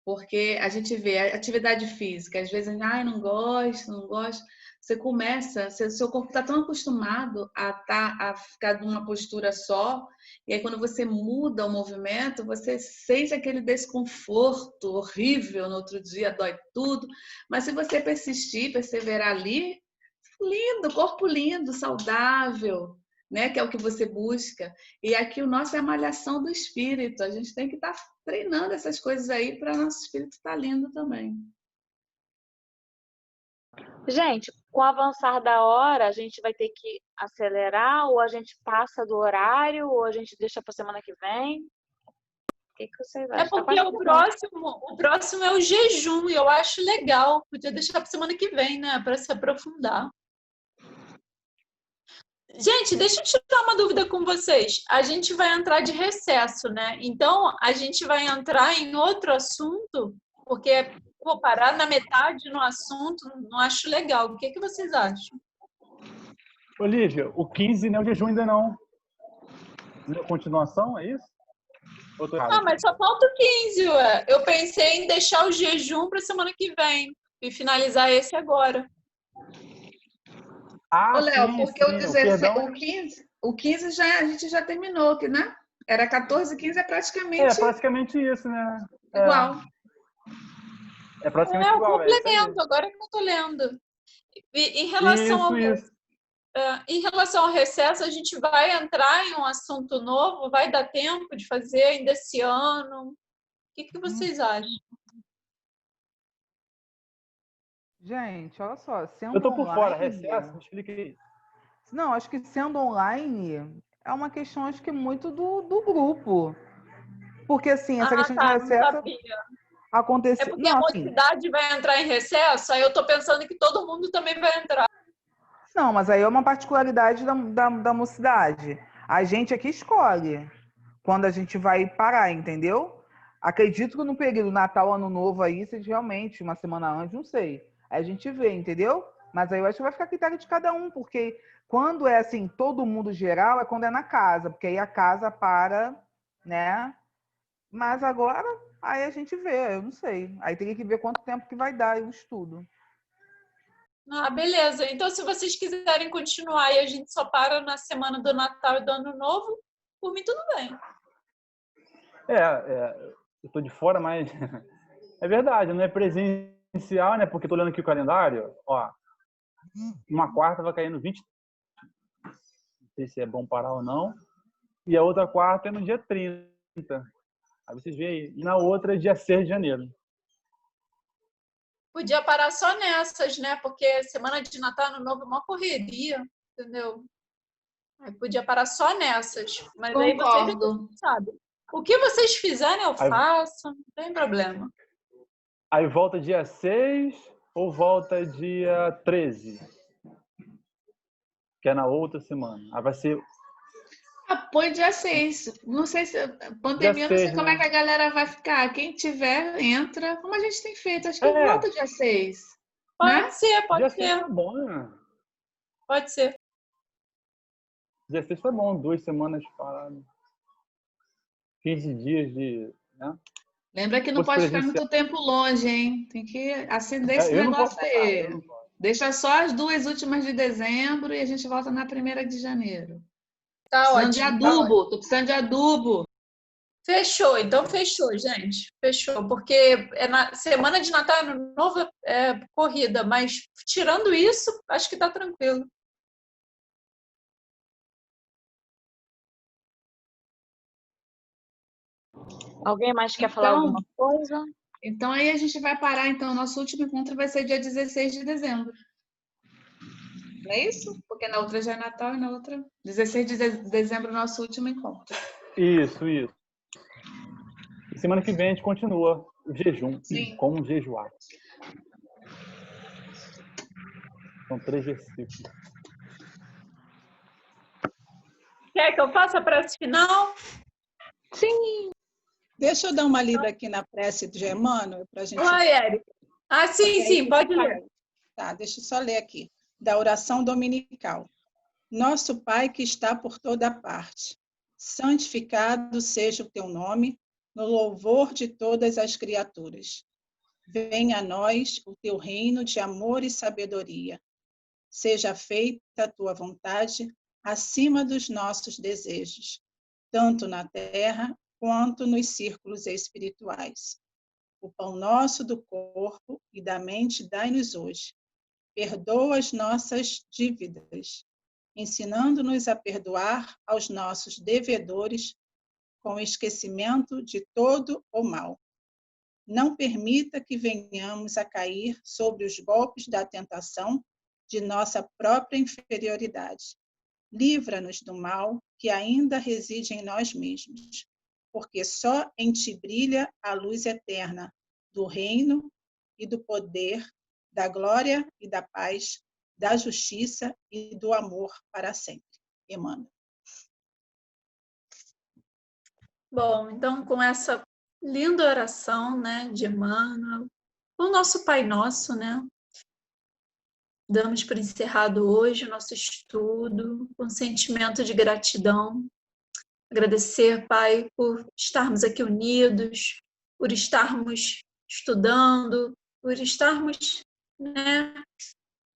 Porque a gente vê a atividade física, às vezes, não gosto, não gosto. Você começa, seu corpo está tão acostumado a ficar numa postura só, e aí quando você muda o movimento, você sente aquele desconforto horrível no outro dia, dói tudo. Mas se você persistir, perseverar ali, lindo, corpo lindo, saudável, né? Que é o que você busca. E aqui o nosso é a malhação do espírito. A gente tem que estar treinando essas coisas aí para nosso espírito estar lindo também. Gente, com o avançar da hora, a gente vai ter que acelerar, ou a gente passa do horário, ou a gente deixa para semana que vem? O que vocês acham? É porque o próximo é o jejum, e eu acho legal. Podia deixar para semana que vem, né? Para se aprofundar. Gente, deixa eu tirar uma dúvida com vocês. A gente vai entrar de recesso, né? Então, a gente vai entrar em outro assunto, porque vou parar na metade no assunto, não acho legal. O que vocês acham? Olívia, o 15 não é o jejum ainda não. Continuação, é isso? Eu tô errado Ah, aqui. mas só falta o 15, ué. Eu pensei em deixar o jejum para semana que vem e finalizar esse agora. Ô, Ah, Léo, sim, porque sim. O perdão o 15 já, a gente já terminou, que, né? Era 14, 15 é é praticamente praticamente isso, né? igual. É praticamente É o igual, é isso aí. complemento, agora que eu tô lendo. E em relação ao recesso, a gente vai entrar em um assunto novo? Vai dar tempo de fazer ainda esse ano? O que vocês acham? Gente, olha só, Eu sendo tô por fora, online. recesso, me explica aí. Não, acho que sendo online é uma questão, acho que muito do grupo. Porque, assim, essa questão de Tá, não recesso sabia. É aconteceu. porque Não, a assim. mocidade vai entrar em recesso, aí eu tô pensando que todo mundo também vai entrar. Não, mas aí é uma particularidade da mocidade. A gente aqui escolhe quando a gente vai parar, entendeu? Acredito que no período Natal, Ano Novo aí, seja realmente uma semana antes, não sei. Aí a gente vê, entendeu? Mas aí eu acho que vai ficar a critério de cada um, porque quando é assim, todo mundo geral, é quando é na casa, porque aí a casa para, né? Mas agora, aí a gente vê, eu não sei. Aí teria que ver quanto tempo que vai dar o estudo. Ah, beleza. Então, se vocês quiserem continuar e a gente só para na semana do Natal e do Ano Novo, por mim tudo bem. Eu tô de fora, mas é verdade, não é presencial, né? Porque tô olhando aqui o calendário, ó. Uma quarta vai cair no 20. Não sei se é bom parar ou não. E a outra quarta é no dia 30. Aí vocês veem aí. E na outra é dia 6 de janeiro. Podia parar só nessas, né? Porque semana de Natal e Ano Novo é uma correria, entendeu? Aí podia parar só nessas. Mas aí vocês é Concordo. que sabem. O que vocês fizerem, eu faço, não tem problema. Aí volta dia 6 ou volta dia 13? Que é na outra semana. Aí vai ser Põe dia 6. Não sei se. dia Pandemia, não sei 6, como é né? que a galera vai ficar. Quem tiver, entra. Como a gente tem feito. Acho que volta dia 6. Né? Pode ser, Dia pode 6 ser. tá bom, né? Pode ser. Dia 6 tá bom, 2 semanas parado. 15 dias de. Né? Lembra que não Fosse pode ficar presencial. muito tempo longe, hein? Tem que acender esse Eu não negócio posso parar, eu aí. não posso. Deixa só as 2 últimas de dezembro e a gente volta na 1ª de janeiro. Tá Precisando de ótimo, tá ótimo. adubo. Tô precisando de adubo. Fechou, então fechou, gente. Fechou, porque na semana de Natal e Ano Novo é corrida, mas tirando isso, acho que tá tranquilo. Alguém mais quer falar alguma coisa? Então aí a gente vai parar, então, o nosso último encontro vai ser dia 16 de dezembro. Não é isso? Porque na outra já é Natal e na outra... 16 de dezembro, nosso último encontro. Isso. E semana que vem a gente continua o jejum. Sim. Como jejuar. São 3 versículos. Quer que eu faça a prece final? Sim. Deixa eu dar uma lida aqui na prece de Emmanuel para a gente. Oi, Érica. Ah, sim, pode ler. Tá, deixa eu só ler aqui. Da oração dominical. Nosso Pai que está por toda parte, santificado seja o teu nome, no louvor de todas as criaturas. Venha a nós o teu reino de amor e sabedoria. Seja feita a tua vontade acima dos nossos desejos, tanto na terra quanto nos círculos espirituais. O pão nosso do corpo e da mente dai-nos hoje. Perdoa as nossas dívidas, ensinando-nos a perdoar aos nossos devedores com esquecimento de todo o mal. Não permita que venhamos a cair sobre os golpes da tentação de nossa própria inferioridade. Livra-nos do mal que ainda reside em nós mesmos, porque só em ti brilha a luz eterna do reino e do poder, da glória e da paz, da justiça e do amor para sempre. Emmanuel. Bom, então com essa linda oração, né, de Emmanuel, o nosso Pai Nosso, né, damos por encerrado hoje o nosso estudo com sentimento de gratidão. Agradecer, Pai, por estarmos aqui unidos, por estarmos estudando, por estarmos, né,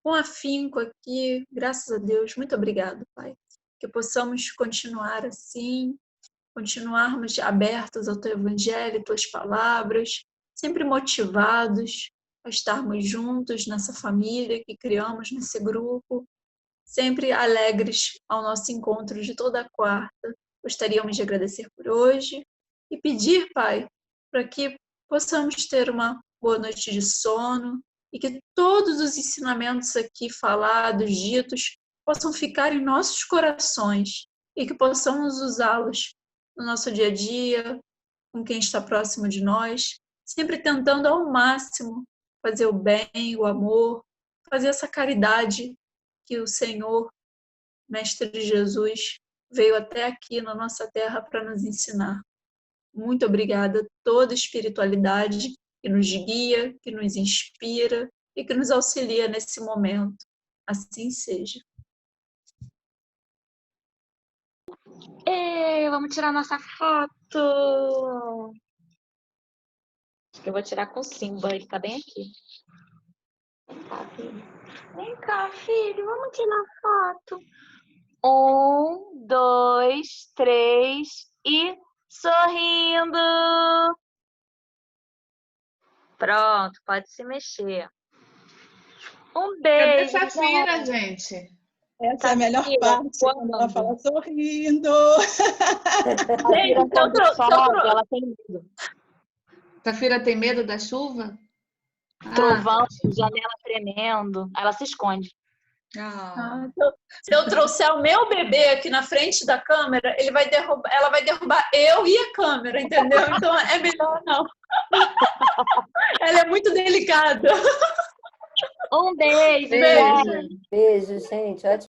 com afinco aqui. Graças a Deus. Muito obrigado, Pai. Que possamos continuar assim, continuarmos abertos ao Teu Evangelho, Tuas palavras, sempre motivados a estarmos juntos nessa família que criamos, nesse grupo, sempre alegres ao nosso encontro de toda quarta. Gostaríamos de agradecer por hoje e pedir, Pai, para que possamos ter uma boa noite de sono e que todos os ensinamentos aqui falados, ditos, possam ficar em nossos corações e que possamos usá-los no nosso dia a dia, com quem está próximo de nós, sempre tentando ao máximo fazer o bem, o amor, fazer essa caridade que o Senhor, Mestre Jesus, veio até aqui na nossa terra para nos ensinar. Muito obrigada a toda a espiritualidade que nos guia, que nos inspira e que nos auxilia nesse momento. Assim seja. Vamos tirar nossa foto. Acho que eu vou tirar com o Simba, ele tá bem aqui. Vem cá, filho. Vem cá, filho, vamos tirar foto. 1, 2, 3 e sorrindo. Pronto, pode se mexer. Um beijo. Cadê Safira, gente? Essa é a melhor parte, quando ela fala sorrindo. Safira, quando sobe, ela tem medo. Safira tem medo da chuva? Trovão, janela tremendo. Aí ela se esconde. Se eu trouxer o meu bebê aqui na frente da câmera, ela vai derrubar eu e a câmera, entendeu? Então é melhor não. Ela é muito delicada. Um beijo. Beijo, gente. Ótimo.